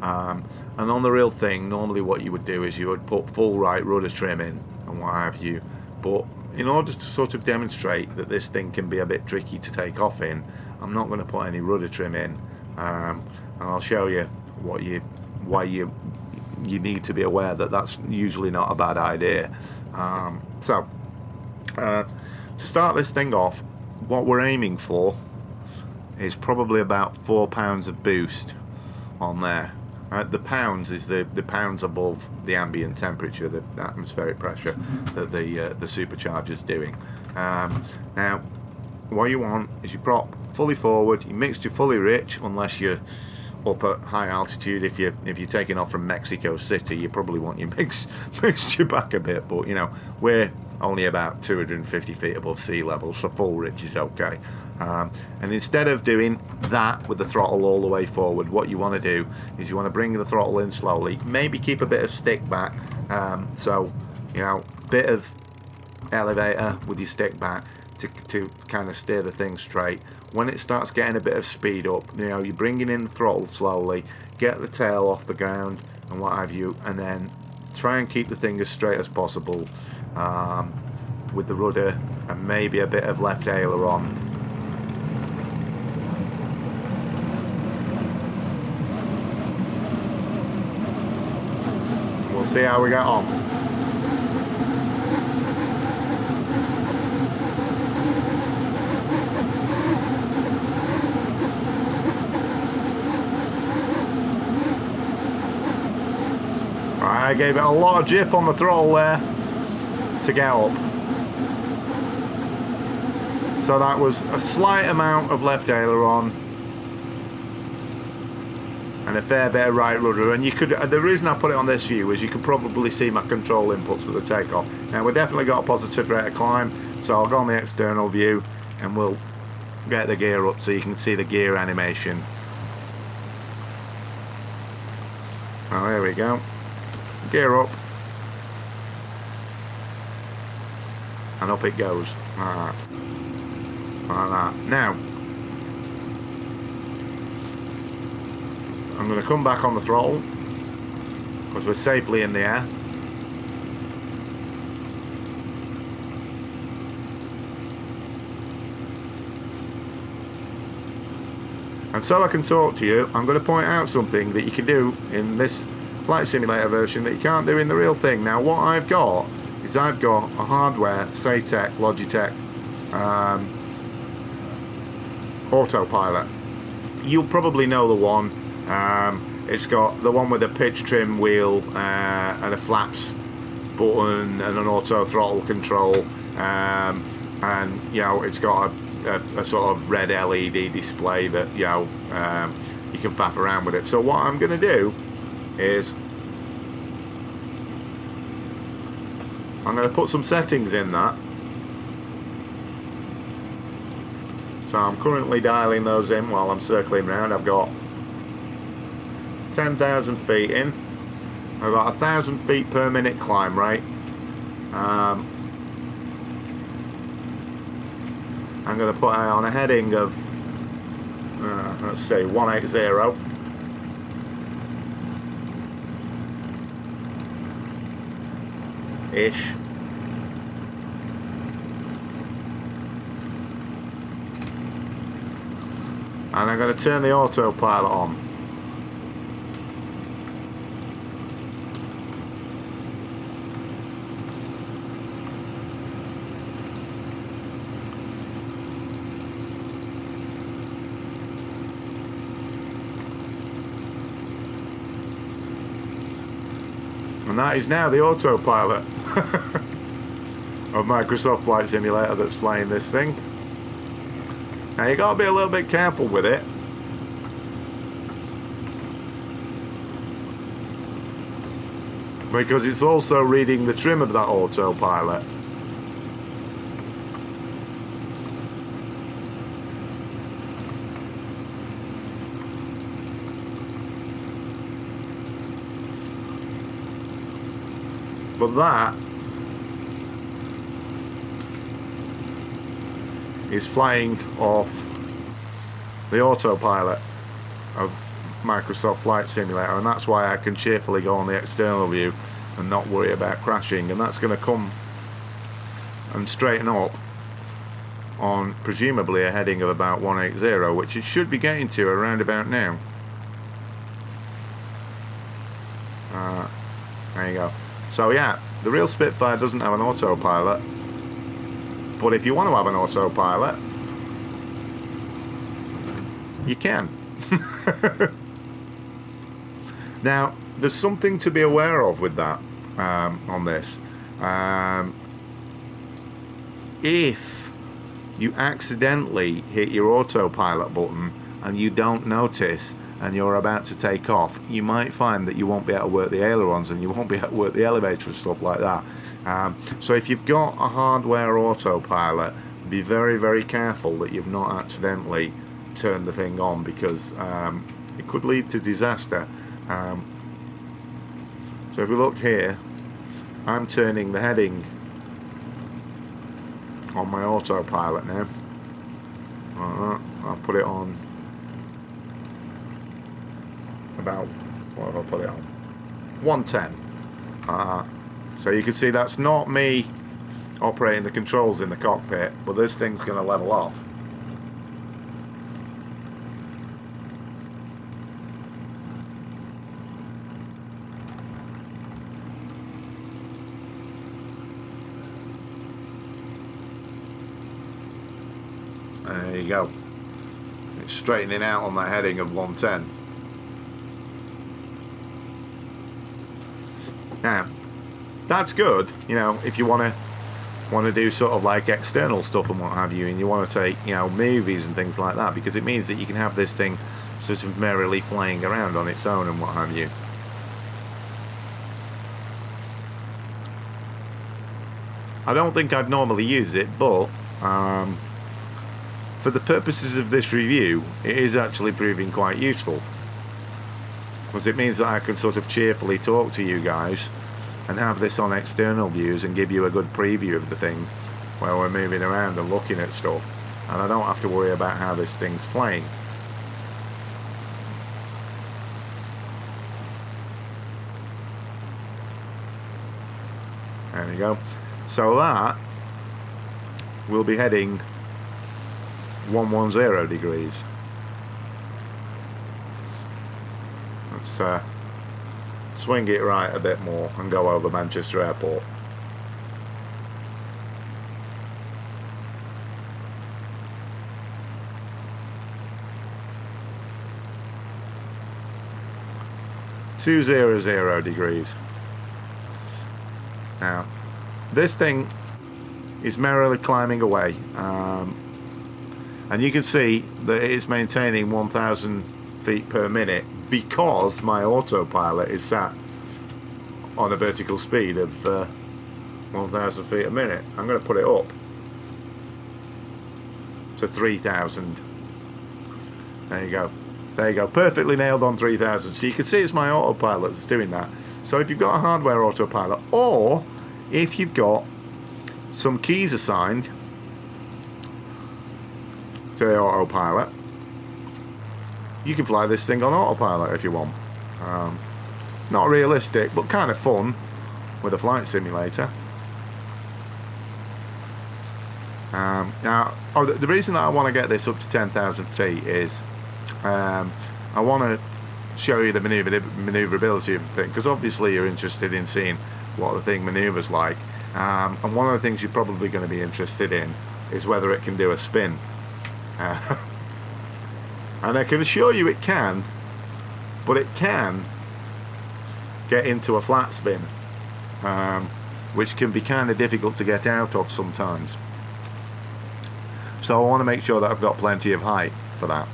And on the real thing, normally what you would do is you would put full right rudder trim in and what have you. But in order to sort of demonstrate that this thing can be a bit tricky to take off in, I'm not going to put any rudder trim in. And I'll show you why you need to be aware that that's usually not a bad idea. So to start this thing off, what we're aiming for is probably about 4 pounds of boost on there. The pounds is the pounds above the ambient temperature, the atmospheric pressure that the supercharger's doing. Now, what you want is you prop fully forward, your mixture fully rich, unless you're up at high altitude. If you're taking off from Mexico City, you probably want your mixture back a bit. But you know, we're only about 250 feet above sea level, so full rich is okay. And instead of doing that with the throttle all the way forward, what you want to do is you want to bring the throttle in slowly, maybe keep a bit of stick back, so you know, bit of elevator with your stick back to kind of steer the thing straight. When it starts getting a bit of speed up, you know, you're bringing in the throttle slowly, get the tail off the ground and what have you, and then try and keep the thing as straight as possible with the rudder and maybe a bit of left aileron. We'll see how we get on. I gave it a lot of jip on the throttle there to get up. So that was a slight amount of left aileron and a fair bit of right rudder. And you could, the reason I put it on this view is you could probably see my control inputs for the takeoff. Now we've definitely got a positive rate of climb, so I'll go on the external view and we'll get the gear up so you can see the gear animation. Oh, there we go. Gear up, and up it goes, like that. Now I'm going to come back on the throttle because we're safely in the air. And so I can talk to you, I'm going to point out something that you can do in this flight simulator version that you can't do in the real thing. Now what I've got is I've got a hardware Saytech Logitech Autopilot. You'll probably know the one. It's got the one with a pitch trim wheel and a flaps button and an auto throttle control, and you know, it's got a sort of red LED display that, you know, you can faff around with it. So what I'm going to do is I'm going to put some settings in that. So I'm currently dialing those in while I'm circling around. I've got 10,000 feet in. I've got 1,000 feet per minute climb rate. I'm going to put it on a heading of let's say 180. Ish. And I'm going to turn the autopilot on. And that is now the autopilot of Microsoft Flight Simulator that's flying this thing. Now you gotta be a little bit careful with it, because it's also reading the trim of that autopilot. but that is flying off the autopilot of Microsoft Flight Simulator, and that's why I can cheerfully go on the external view and not worry about crashing. And that's going to come and straighten up on presumably a heading of about 180, which it should be getting to around about now. There you go. So yeah, the real Spitfire doesn't have an autopilot, but if you want to have an autopilot, you can. Now, there's something to be aware of with that on this. If you accidentally hit your autopilot button and you don't notice and you're about to take off, you might find that you won't be able to work the ailerons and you won't be able to work the elevator and stuff like that. So if you've got a hardware autopilot, be very, very careful that you've not accidentally turned the thing on, because it could lead to disaster. So if we look here, I'm turning the heading on my autopilot now. I've put it on about, what have I put it on? 110. So you can see that's not me operating the controls in the cockpit, but this thing's going to level off. There you go. It's straightening out on that heading of 110. Now, that's good, you know, if you want to do sort of like external stuff and what have you, and you want to take, you know, movies and things like that, because it means that you can have this thing sort of merrily flying around on its own and what have you. I don't think I'd normally use it, but for the purposes of this review, it is actually proving quite useful, because it means that I can sort of cheerfully talk to you guys and have this on external views and give you a good preview of the thing while we're moving around and looking at stuff, and I don't have to worry about how this thing's flying. There we go. So that will be heading 110 degrees. Let's swing it right a bit more and go over Manchester Airport. (200 degrees). Now, this thing is merrily climbing away, and you can see that it's maintaining 1,000 feet per minute because my autopilot is sat on a vertical speed of 1,000 feet a minute. I'm going to put it up to 3,000. There you go. There you go. Perfectly nailed on 3,000. So you can see it's my autopilot that's doing that. So if you've got a hardware autopilot, or if you've got some keys assigned to the autopilot, you can fly this thing on autopilot if you want. Not realistic, but kind of fun with a flight simulator. Now, the reason that I want to get this up to 10,000 feet is I want to show you the maneuverability of the thing, because obviously you're interested in seeing what the thing maneuvers like, and one of the things you're probably going to be interested in is whether it can do a spin. And I can assure you it can, but it can get into a flat spin, which can be kind of difficult to get out of sometimes. So I want to make sure that I've got plenty of height for that.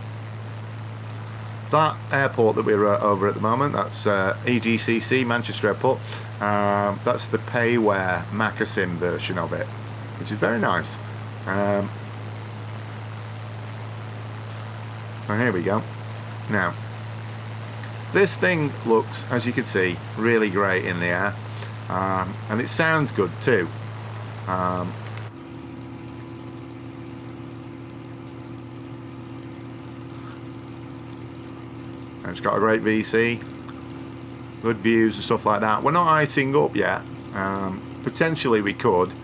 That airport that we're over at the moment, that's EGCC, Manchester Airport. That's the Payware Macasim version of it, which is very nice. And here we go. Now, this thing looks, as you can see, really great in the air. and it sounds good too. And it's got a great VC, good views and stuff like that. We're not icing up yet. Potentially we could,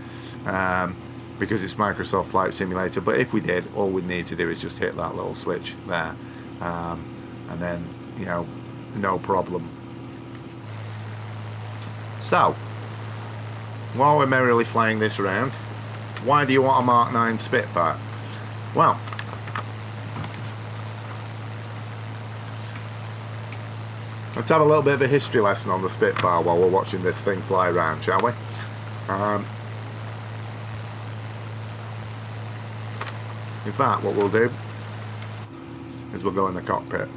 because it's Microsoft Flight Simulator, but if we did, all we need to do is just hit that little switch there, and then, you know, no problem. So, while we're merrily flying this around, why do you want a Mark 9 Spitfire? Well, let's have a little bit of a history lesson on the Spitfire while we're watching this thing fly around, shall we? In fact, what we'll do is we'll go in the cockpit,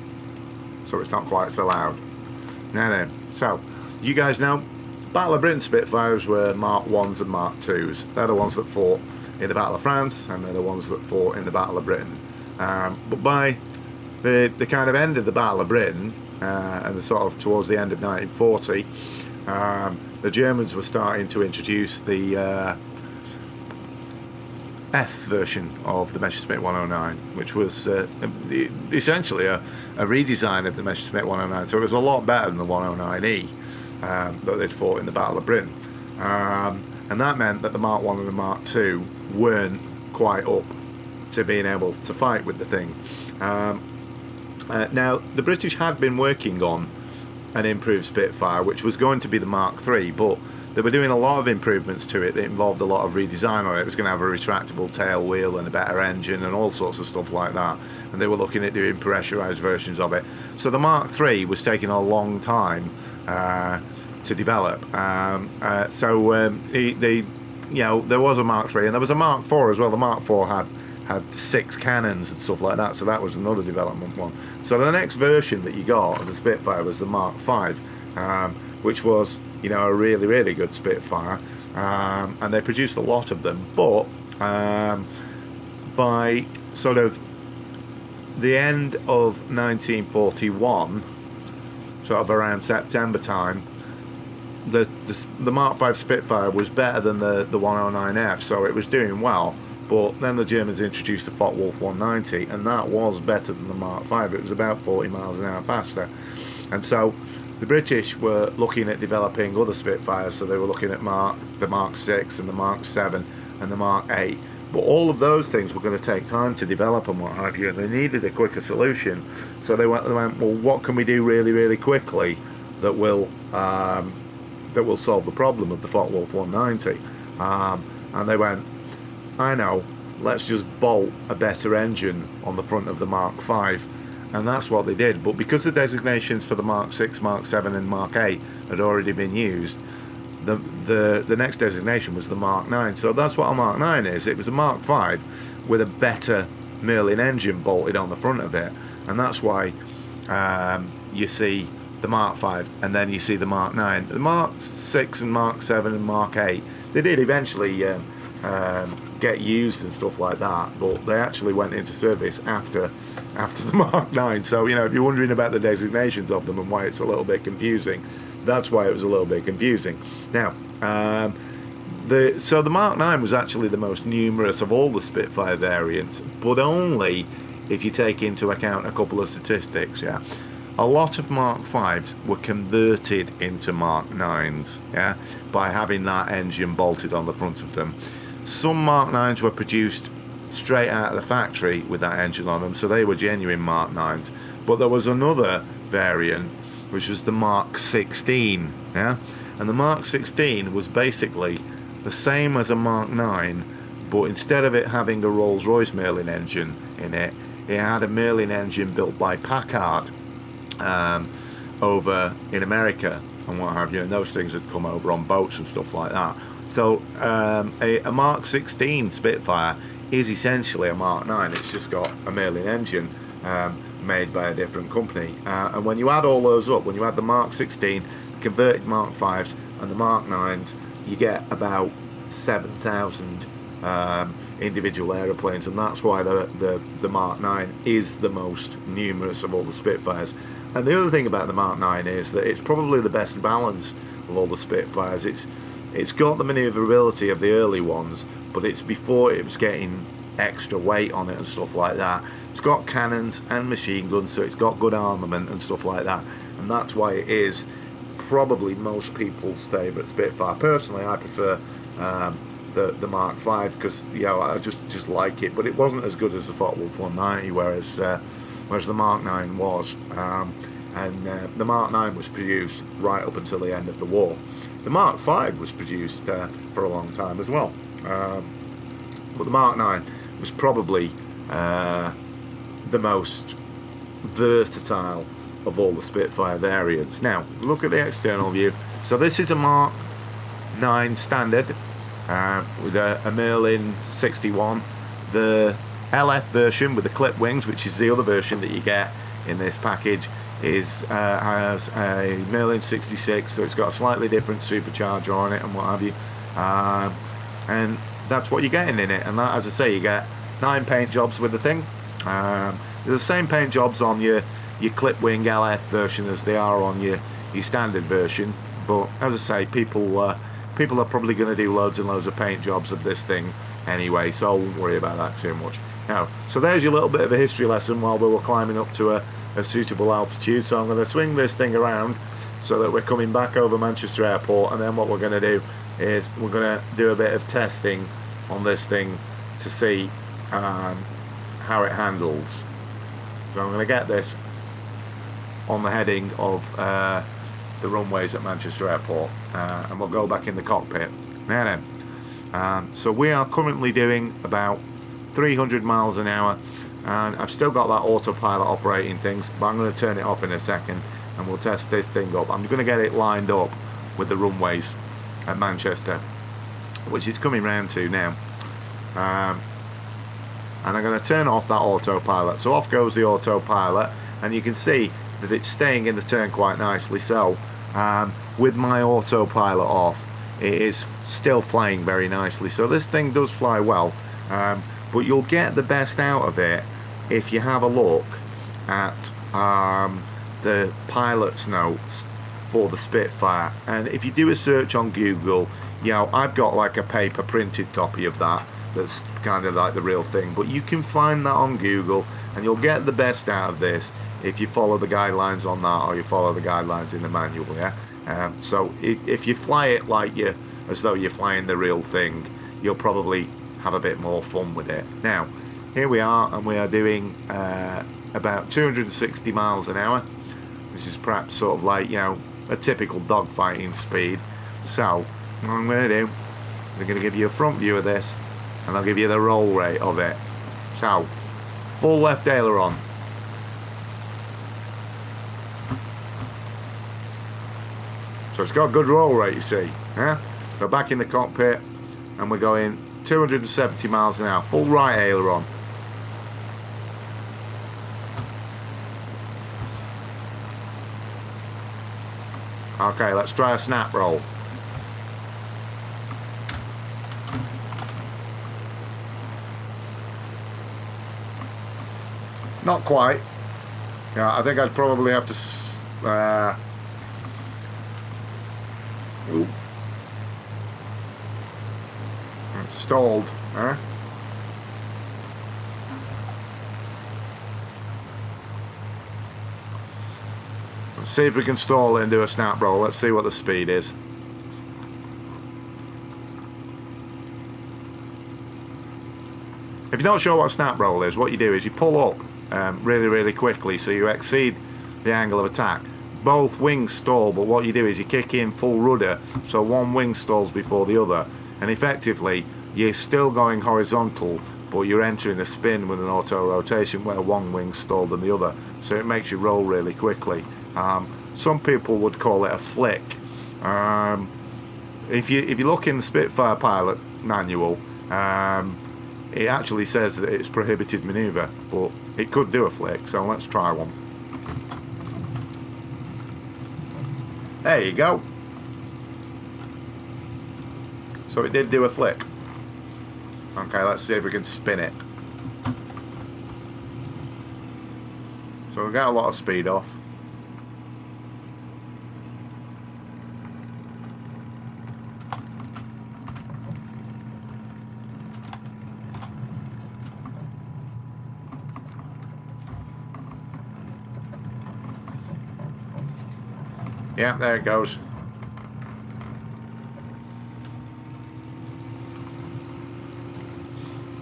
so it's not quite so loud. Now then, so you guys know Battle of Britain Spitfires were Mark 1s and Mark 2s. They're the ones that fought in the Battle of France, and they're the ones that fought in the Battle of Britain. But by the kind of end of the Battle of Britain, and the sort of towards the end of 1940, the Germans were starting to introduce the F version of the Messerschmitt 109, which was essentially a redesign of the Messerschmitt 109. So it was a lot better than the 109E that they'd fought in the Battle of Britain, and that meant that the Mark 1 and the Mark 2 weren't quite up to being able to fight with the thing. Now, the British had been working on an improved Spitfire, which was going to be the Mark III, but they were doing a lot of improvements to it that involved a lot of redesign on it. It was going to have a retractable tail wheel and a better engine and all sorts of stuff like that, and they were looking at doing pressurized versions of it. So the Mark III was taking a long time to develop. You know, there was a Mark III and there was a Mark IV as well. The Mark IV had 6 cannons and stuff like that, so that was another development one. So the next version that you got of the Spitfire was the Mark V, which was, you know, a really, really good Spitfire, and they produced a lot of them. But by sort of the end of 1941, sort of around September time, the Mark V Spitfire was better than the 109F, so it was doing well. But then the Germans introduced the Focke-Wulf 190, and that was better than the Mark V. It was about 40 miles an hour faster. And so the British were looking at developing other Spitfires, so they were looking at the Mark VI and the Mark VII and the Mark VIII. But all of those things were going to take time to develop and what have you, and they needed a quicker solution. So they went, well, what can we do really, really quickly that will solve the problem of the Focke-Wulf 190? And they went, I know, let's just bolt a better engine on the front of the Mark V. And that's what they did. But because the designations for the Mark VI, Mark VII and Mark VIII had already been used, the next designation was the Mark IX. So that's what a Mark IX is. It was a Mark V with a better Merlin engine bolted on the front of it. And that's why you see the Mark V and then you see the Mark IX. The Mark VI and Mark VII and Mark VIII, they did eventually get used and stuff like that, but they actually went into service after the Mark IX. So, you know, if you're wondering about the designations of them and why it's a little bit confusing, that's why it was a little bit confusing. Now, the Mark IX was actually the most numerous of all the Spitfire variants, but only if you take into account a couple of statistics. Yeah, a lot of Mark V's were converted into Mark IXs, yeah, by having that engine bolted on the front of them. Some Mark IXs were produced straight out of the factory with that engine on them, so they were genuine Mark IXs. But there was another variant, which was the Mark 16, yeah? And the Mark 16 was basically the same as a Mark 9, but instead of it having a Rolls-Royce Merlin engine in it, it had a Merlin engine built by Packard over in America and what have you, and those things had come over on boats and stuff like that. So a Mark 16 Spitfire is essentially a Mark 9. It's just got a Merlin engine made by a different company. And when you add all those up, when you add the Mark 16, converted Mark 5s and the Mark 9s, you get about 7,000 individual aeroplanes, and that's why the Mark 9 is the most numerous of all the Spitfires. And the other thing about the Mark 9 is that it's probably the best balanced of all the Spitfires. It's got the manoeuvrability of the early ones, but it's before it was getting extra weight on it and stuff like that. It's got cannons and machine guns, so it's got good armament and stuff like that, and that's why it is probably most people's favourite Spitfire. Personally, I prefer the Mark V, because I just like it, but it wasn't as good as the Focke-Wulf 190, whereas the Mark 9 was. And the Mark 9 was produced right up until the end of the war. The Mark 5 was produced for a long time as well, but the Mark 9 was probably the most versatile of all the Spitfire variants. Now, look at the external view. So this is a Mark 9 standard with a Merlin 61. The LF version with the clip wings, which is the other version that you get in this package, has a Merlin 66, so it's got a slightly different supercharger on it and what have you, and that's what you're getting in it. And that, as I say, you get 9 paint jobs with the thing. There's the same paint jobs on your clip wing LF version as they are on your standard version, but as I say, people are probably going to do loads and loads of paint jobs of this thing anyway, so I won't worry about that too much. Now, so there's your little bit of a history lesson while we were climbing up to a suitable altitude. So I'm going to swing this thing around so that we're coming back over Manchester Airport, and then what we're going to do is we're going to do a bit of testing on this thing to see how it handles. So I'm going to get this on the heading of the runways at Manchester Airport, and we'll go back in the cockpit. Now then, so we are currently doing about 300 miles an hour, and I've still got that autopilot operating things, but I'm going to turn it off in a second and we'll test this thing up. I'm going to get it lined up with the runways at Manchester, which is coming round to now, and I'm going to turn off that autopilot. So off goes the autopilot, and you can see that it's staying in the turn quite nicely. So with my autopilot off, it is still flying very nicely. So this thing does fly well, but you'll get the best out of it if you have a look at the pilot's notes for the Spitfire. And if you do a search on Google, I've got like a paper printed copy of that that's kind of like the real thing, but you can find that on Google, and you'll get the best out of this if you follow the guidelines on that, or you follow the guidelines in the manual. So if you fly it like as though you're flying the real thing, you'll probably have a bit more fun with it. Now, here we are, and we are doing about 260 miles an hour. This is perhaps sort of like, a typical dogfighting speed. So, what I'm going to do, I'm going to give you a front view of this, and I'll give you the roll rate of it. So, full left aileron. So it's got a good roll rate, you see. We're back in the cockpit, and we're going 270 miles an hour. Full right aileron. Okay, let's try a snap roll. Not quite. I think I'd probably have to it's stalled, Let's see if we can stall it and do a snap roll. Let's see what the speed is. If you're not sure what a snap roll is, what you do is you pull up really, really quickly, so you exceed the angle of attack. Both wings stall, but what you do is you kick in full rudder, so one wing stalls before the other, and effectively you're still going horizontal, but you're entering a spin with an auto rotation where one wing's stalled than the other, so it makes you roll really quickly. Some people would call it a flick. If you look in the Spitfire pilot manual, it actually says that it's prohibited manoeuvre, but it could do a flick, so let's try one. There you go. So it did do a flick. Okay, let's see if we can spin it. So we got a lot of speed off. Yeah, there it goes.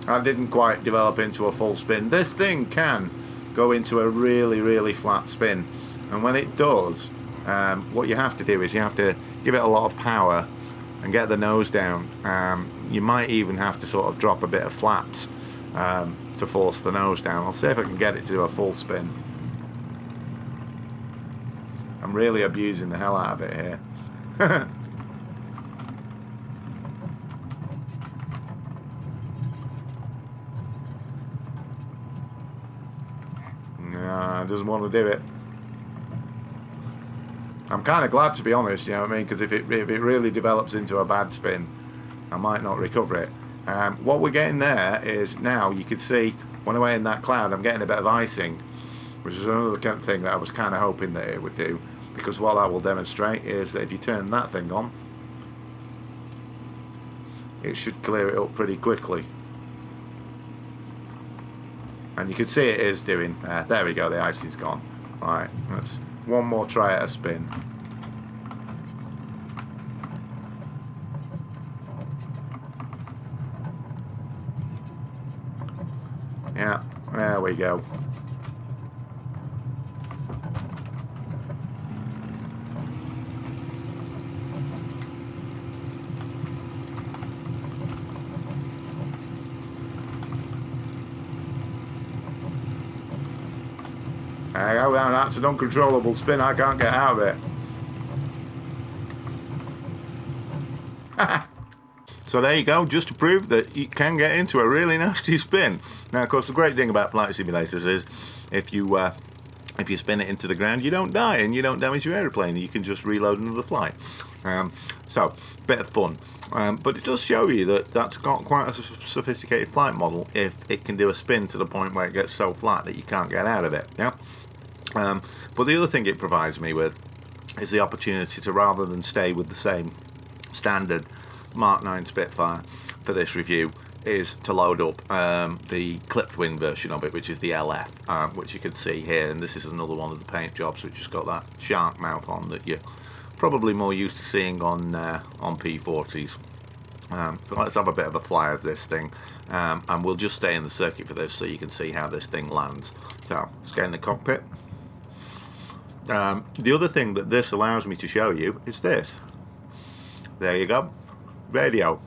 That didn't quite develop into a full spin. This thing can go into a really, really flat spin. And when it does, what you have to do is you have to give it a lot of power and get the nose down. You might even have to sort of drop a bit of flaps to force the nose down. I'll see if I can get it to do a full spin. I'm really abusing the hell out of it here. Nah, doesn't want to do it. I'm kind of glad, to be honest, you know what I mean, because if it really develops into a bad spin, I might not recover it. What we're getting there is, now you can see when I'm in that cloud, I'm getting a bit of icing, which is another kind of thing that I was kind of hoping that it would do, because what that will demonstrate is that if you turn that thing on, it should clear it up pretty quickly. And you can see it is doing, there we go, the icing's gone. Alright, let's one more try at a spin. Yeah, there we go. Oh, that's an uncontrollable spin. I can't get out of it. So there you go, just to prove that you can get into a really nasty spin. Now, of course, the great thing about flight simulators is if you spin it into the ground, you don't die and you don't damage your aeroplane. You can just reload another flight. So, bit of fun. But it does show you that that's got quite a sophisticated flight model if it can do a spin to the point where it gets so flat that you can't get out of it. Yeah. But the other thing it provides me with is the opportunity to, rather than stay with the same standard Mark 9 Spitfire for this review, is to load up the clipped wing version of it, which is the LF, which you can see here. And this is another one of the paint jobs which has got that shark mouth on that you're probably more used to seeing on P40s. So let's have a bit of a fly of this thing, and we'll just stay in the circuit for this so you can see how this thing lands. So let's get in the cockpit. The other thing that this allows me to show you is this. There you go, radio.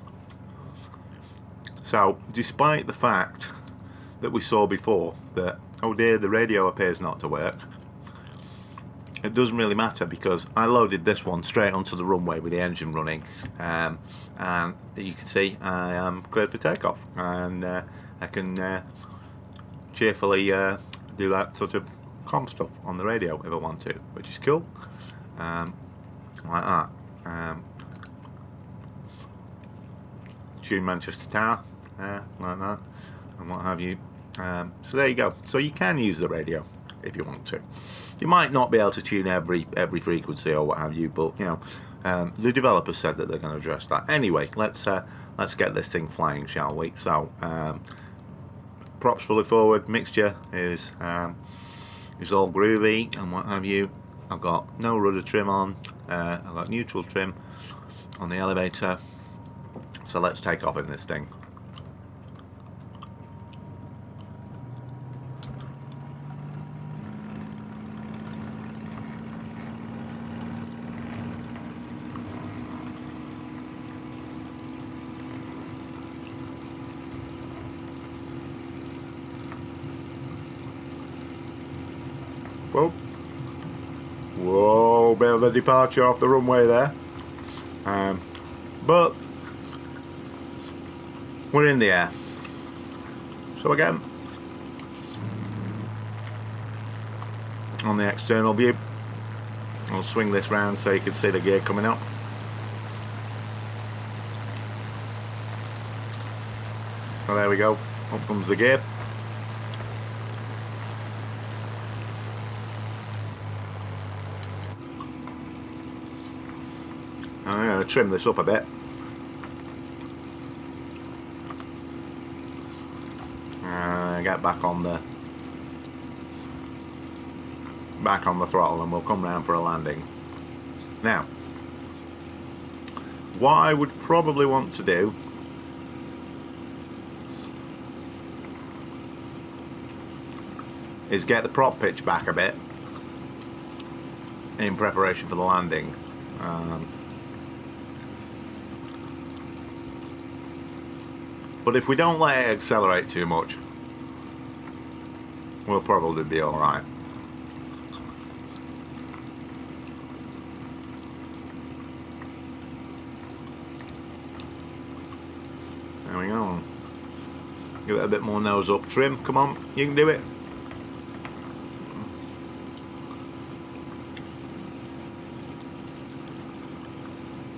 So despite the fact that we saw before that, oh dear, the radio appears not to work, it doesn't really matter because I loaded this one straight onto the runway with the engine running, and you can see I am cleared for takeoff, and I can cheerfully do that sort of comm stuff on the radio if I want to, which is cool, like that. Tune Manchester Tower, like that, and what have you. So there you go. So you can use the radio if you want to. You might not be able to tune every frequency or what have you, but you know, the developers said that they're going to address that. Anyway, let's get this thing flying, shall we? So props fully forward, mixture is all groovy and what have you. I've got no rudder trim on. I've got neutral trim on the elevator. So let's take off in this thing. Whoa. Whoa, bit of a departure off the runway there. But we're in the air. So again, on the external view, I'll swing this round so you can see the gear coming up. So there we go, up comes the gear. I'm going to trim this up a bit. Get back on the throttle and we'll come round for a landing. Now, what I would probably want to do is get the prop pitch back a bit in preparation for the landing. But if we don't let it accelerate too much, we'll probably be alright. There we go. Give it a bit more nose up trim. Come on, you can do it.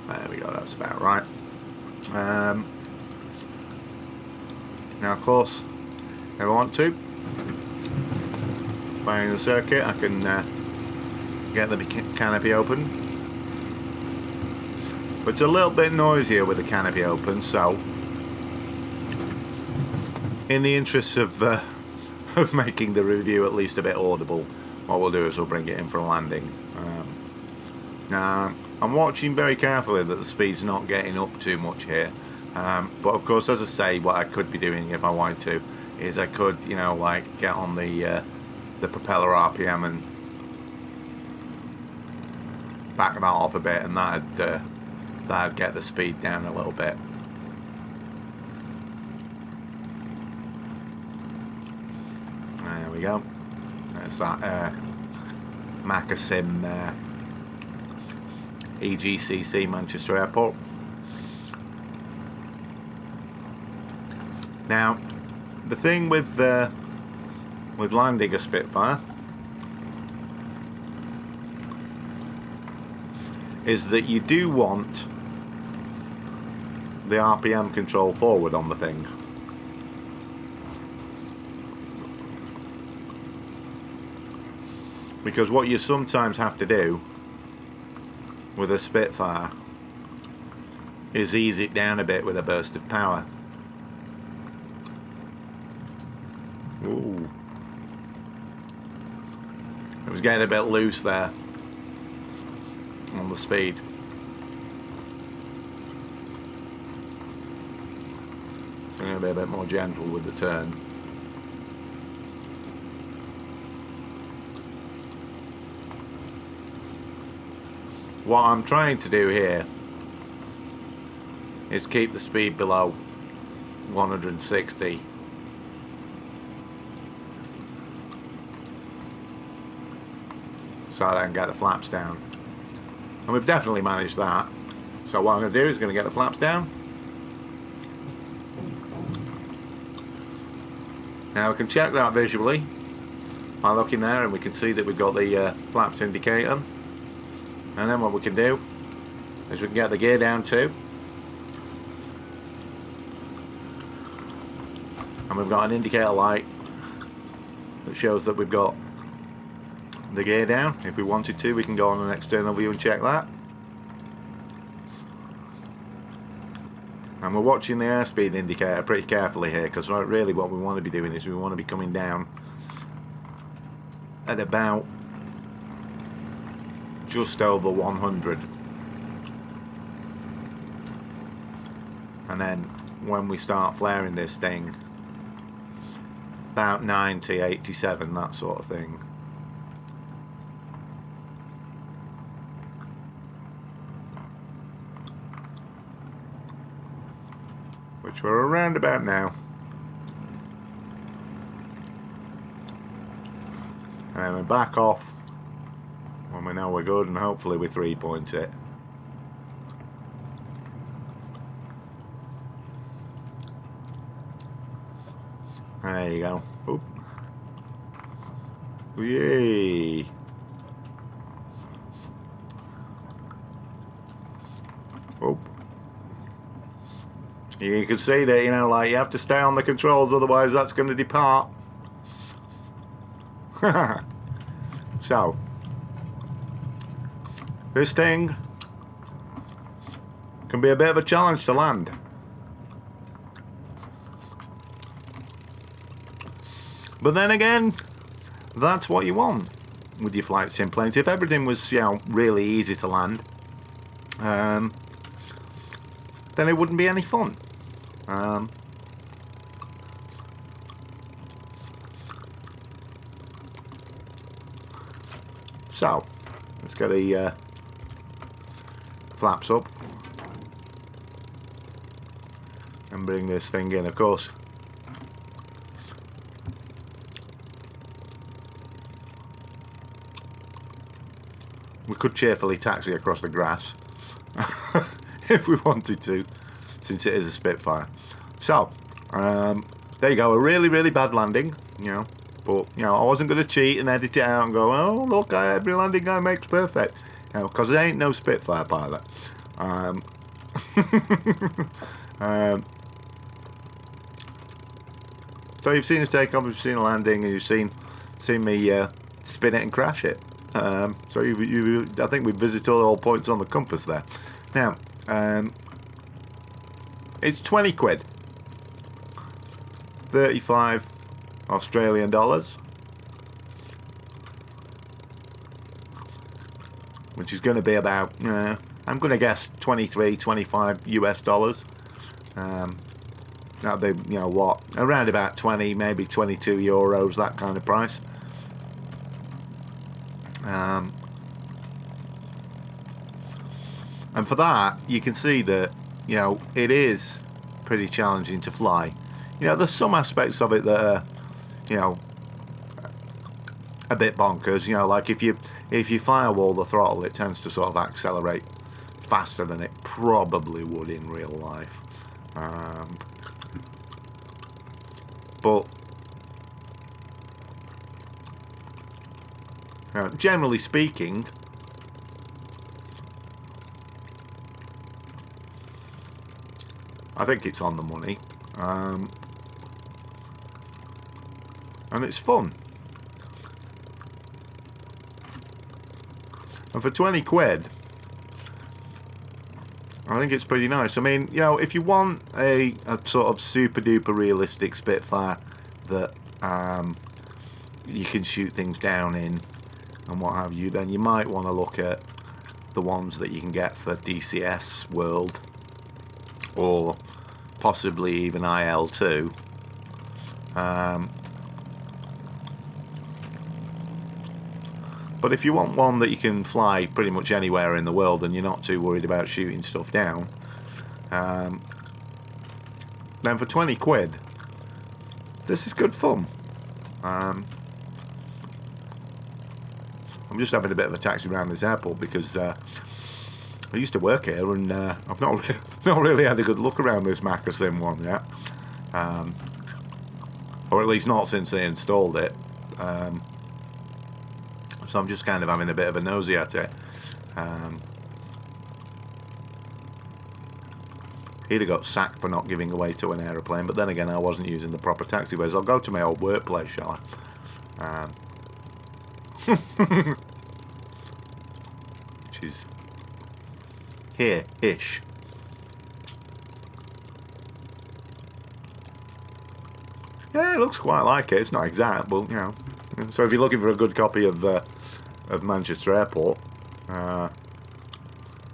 There we go, that's about right. Now, of course, if I want to, by the circuit, I can get the canopy open. But it's a little bit noisier with the canopy open, so in the interests of making the review at least a bit audible, what we'll do is we'll bring it in for a landing. Now, I'm watching very carefully that the speed's not getting up too much here. But of course, as I say, what I could be doing if I wanted to is I could, you know, like get on the propeller RPM and back that off a bit, and that'd get the speed down a little bit. There we go. There's that Macasim EGCC Manchester Airport. Now, the thing with landing a Spitfire is that you do want the RPM control forward on the thing. Because what you sometimes have to do with a Spitfire is ease it down a bit with a burst of power. Ooh. It was getting a bit loose there on the speed. I'm going to be a bit more gentle with the turn. What I'm trying to do here is keep the speed below 160. So I can get the flaps down. And we've definitely managed that. So what I'm going to do is going to get the flaps down. Now we can check that visually by looking there, and we can see that we've got the flaps indicator. And then what we can do is we can get the gear down too. And we've got an indicator light that shows that we've got the gear down. If we wanted to, we can go on an external view and check that. And we're watching the airspeed indicator pretty carefully here, because really what we want to be doing is we want to be coming down at about just over 100. And then when we start flaring this thing, about 90, 87, that sort of thing. Which we're around about now. And then we back off when we know we're good, and hopefully we 3-point it. There you go. Oop. Yay! Oop. You can see that, you know, like you have to stay on the controls, otherwise that's going to depart. So, this thing can be a bit of a challenge to land. But then again, that's what you want. with your flight sim planes. If everything was, you know, really easy to land, then it wouldn't be any fun. So let's get the flaps up and bring this thing in. Of course, we could cheerfully taxi across the grass if we wanted to, since it is a Spitfire. So there you go, a really, really bad landing, you know. But, you know, I wasn't going to cheat and edit it out and go, oh, look, every landing guy makes perfect. You know, because there ain't no Spitfire pilot. So you've seen us take off, you've seen a landing, and you've seen me spin it and crash it. So I think we visited all points on the compass there. Now, it's 20 quid. 35 Australian dollars, which is going to be about, I'm going to guess 23, 25 US dollars. That'll be, you know what, around about 20, maybe 22 euros, that kind of price. And for that, you can see that, you know, it is pretty challenging to fly. You know, there's some aspects of it that are, you know, a bit bonkers. You know, like if you firewall the throttle, it tends to sort of accelerate faster than it probably would in real life. But generally speaking, I think it's on the money, and it's fun. And for 20 quid, I think it's pretty nice. I mean, you know, if you want a sort of super duper realistic Spitfire that you can shoot things down in and what have you, then you might want to look at the ones that you can get for DCS World, or possibly even IL2. But if you want one that you can fly pretty much anywhere in the world and you're not too worried about shooting stuff down, then for 20 quid, this is good fun. I'm just having a bit of a taxi around this airport because I used to work here, and I've not really had a good look around this Macrosim one yet, or at least not since they installed it. So I'm just kind of having a bit of a nosy at it. He'd have got sacked for not giving away to an aeroplane, but then again, I wasn't using the proper taxiways. I'll go to my old workplace, shall I? Which is here-ish. Yeah, it looks quite like it. It's not exact, but, you know. So if you're looking for a good copy of Manchester Airport,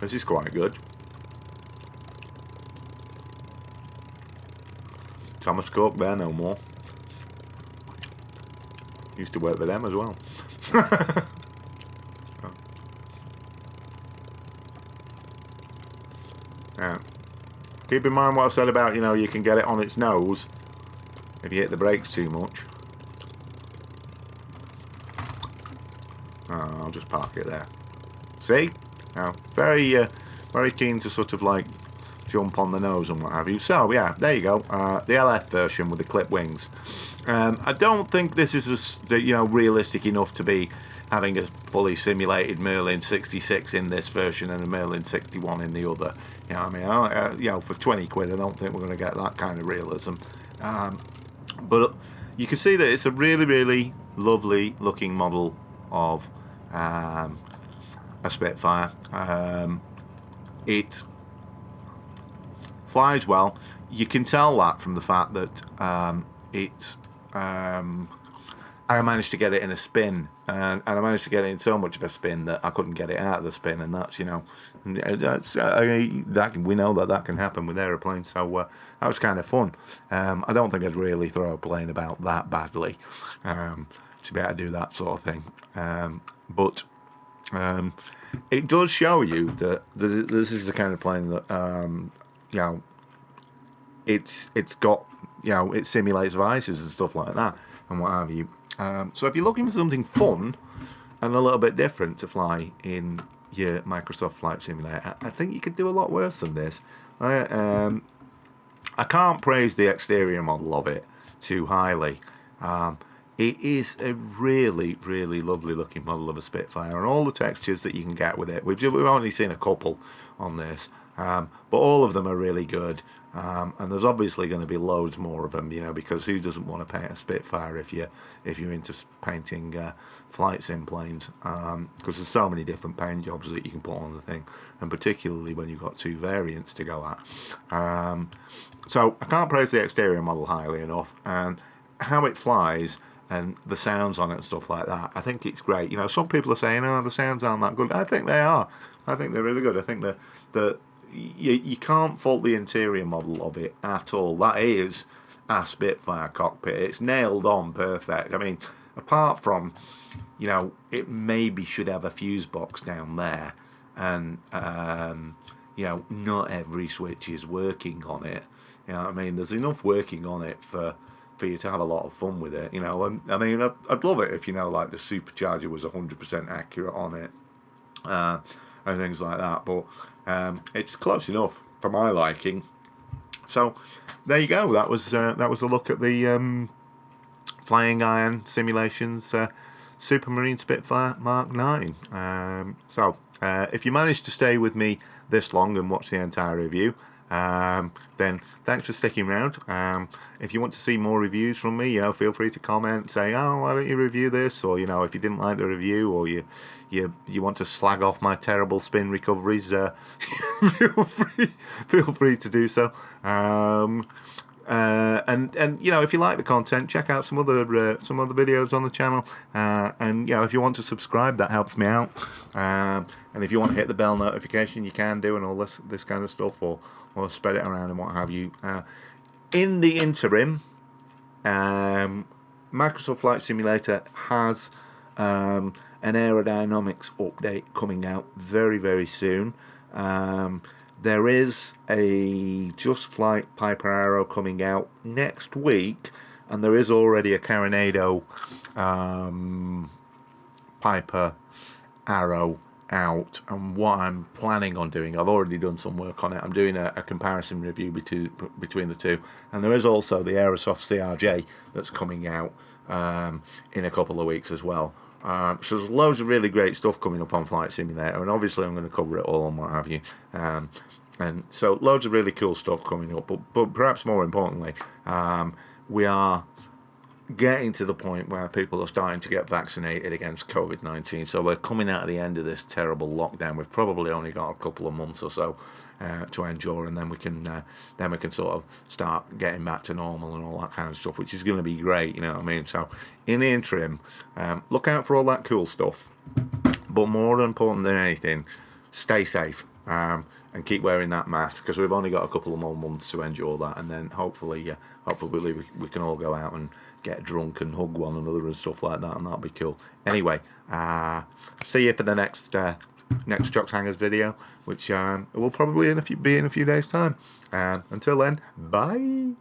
this is quite good. Thomas Cook there no more. Used to work with them as well. Yeah. Keep in mind what I said about, you know, you can get it on its nose if you hit the brakes too much. I'll just park it there. See? Now, very keen to sort of like jump on the nose and what have you. So yeah, there you go. The LF version with the clip wings. I don't think this is realistic enough to be having a fully simulated Merlin 66 in this version and a Merlin 61 in the other. You know what I mean? For 20 quid, I don't think we're going to get that kind of realism. But you can see that it's a really, really lovely looking model of a Spitfire. It flies well. You can tell that from the fact that it's I managed to get it in a spin, and I managed to get it in so much of a spin that I couldn't get it out of the spin, and that's, you know, that's we know that can happen with aeroplanes, so that was kind of fun. I don't think I'd really throw a plane about that badly to be able to do that sort of thing, but it does show you that this is the kind of plane that you know, it's got, you know, it simulates vices and stuff like that and what have you. So if you're looking for something fun and a little bit different to fly in your Microsoft Flight Simulator, I think you could do a lot worse than this. I can't praise the exterior model of it too highly. It is a really, really lovely looking model of a Spitfire, and all the textures that you can get with it. We've only seen a couple on this, but all of them are really good. And there's obviously going to be loads more of them, you know, because who doesn't want to paint a Spitfire if you're into painting flight sim planes? Because there's so many different paint jobs that you can put on the thing, and particularly when you've got two variants to go at. So I can't praise the exterior model highly enough, and how it flies and the sounds on it and stuff like that, I think it's great. You know, some people are saying, oh, the sounds aren't that good. I think they are. I think they're really good. I think that you can't fault the interior model of it at all. That is a Spitfire cockpit. It's nailed on perfect. I mean, apart from, you know, it maybe should have a fuse box down there, and you know, not every switch is working on it. You know what I mean? There's enough working on it for you to have a lot of fun with it, you know. And I mean, I'd love it if, you know, like the supercharger was 100% accurate on it, and things like that. But it's close enough for my liking. So there you go. That was a look at the Flying Iron Simulations Supermarine Spitfire Mark 9. So if you managed to stay with me this long and watch the entire review, then thanks for sticking around. If you want to see more reviews from me, you know, feel free to comment, say, oh, why don't you review this, or, you know, if you didn't like the review, or you want to slag off my terrible spin recoveries, feel free to do so. And you know, if you like the content, check out some other videos on the channel, and, you know, if you want to subscribe, that helps me out, and if you want to hit the bell notification, you can do, and all this kind of stuff, or spread it around and what have you. In the interim, Microsoft Flight Simulator has an aerodynamics update coming out very, very soon. There is a Just Flight Piper Arrow coming out next week, and there is already a Carenado Piper Arrow out. And what I'm planning on doing, I've already done some work on it, I'm doing a comparison review between the two, and there is also the Aerosoft CRJ that's coming out in a couple of weeks as well. So there's loads of really great stuff coming up on Flight Simulator, and obviously I'm going to cover it all and what have you. And so loads of really cool stuff coming up, but perhaps more importantly, we are getting to the point where people are starting to get vaccinated against COVID-19. So we're coming out of the end of this terrible lockdown. We've probably only got a couple of months or so to endure, and then we can sort of start getting back to normal and all that kind of stuff, which is going to be great, you know what I mean? So in the interim, look out for all that cool stuff, but more important than anything, stay safe, and keep wearing that mask, because we've only got a couple of more months to endure that, and then hopefully we can all go out and get drunk and hug one another and stuff like that, and that'll be cool. Anyway, see you for the next Chock's Hangars video, which will probably be in a few days' time. Until then, bye.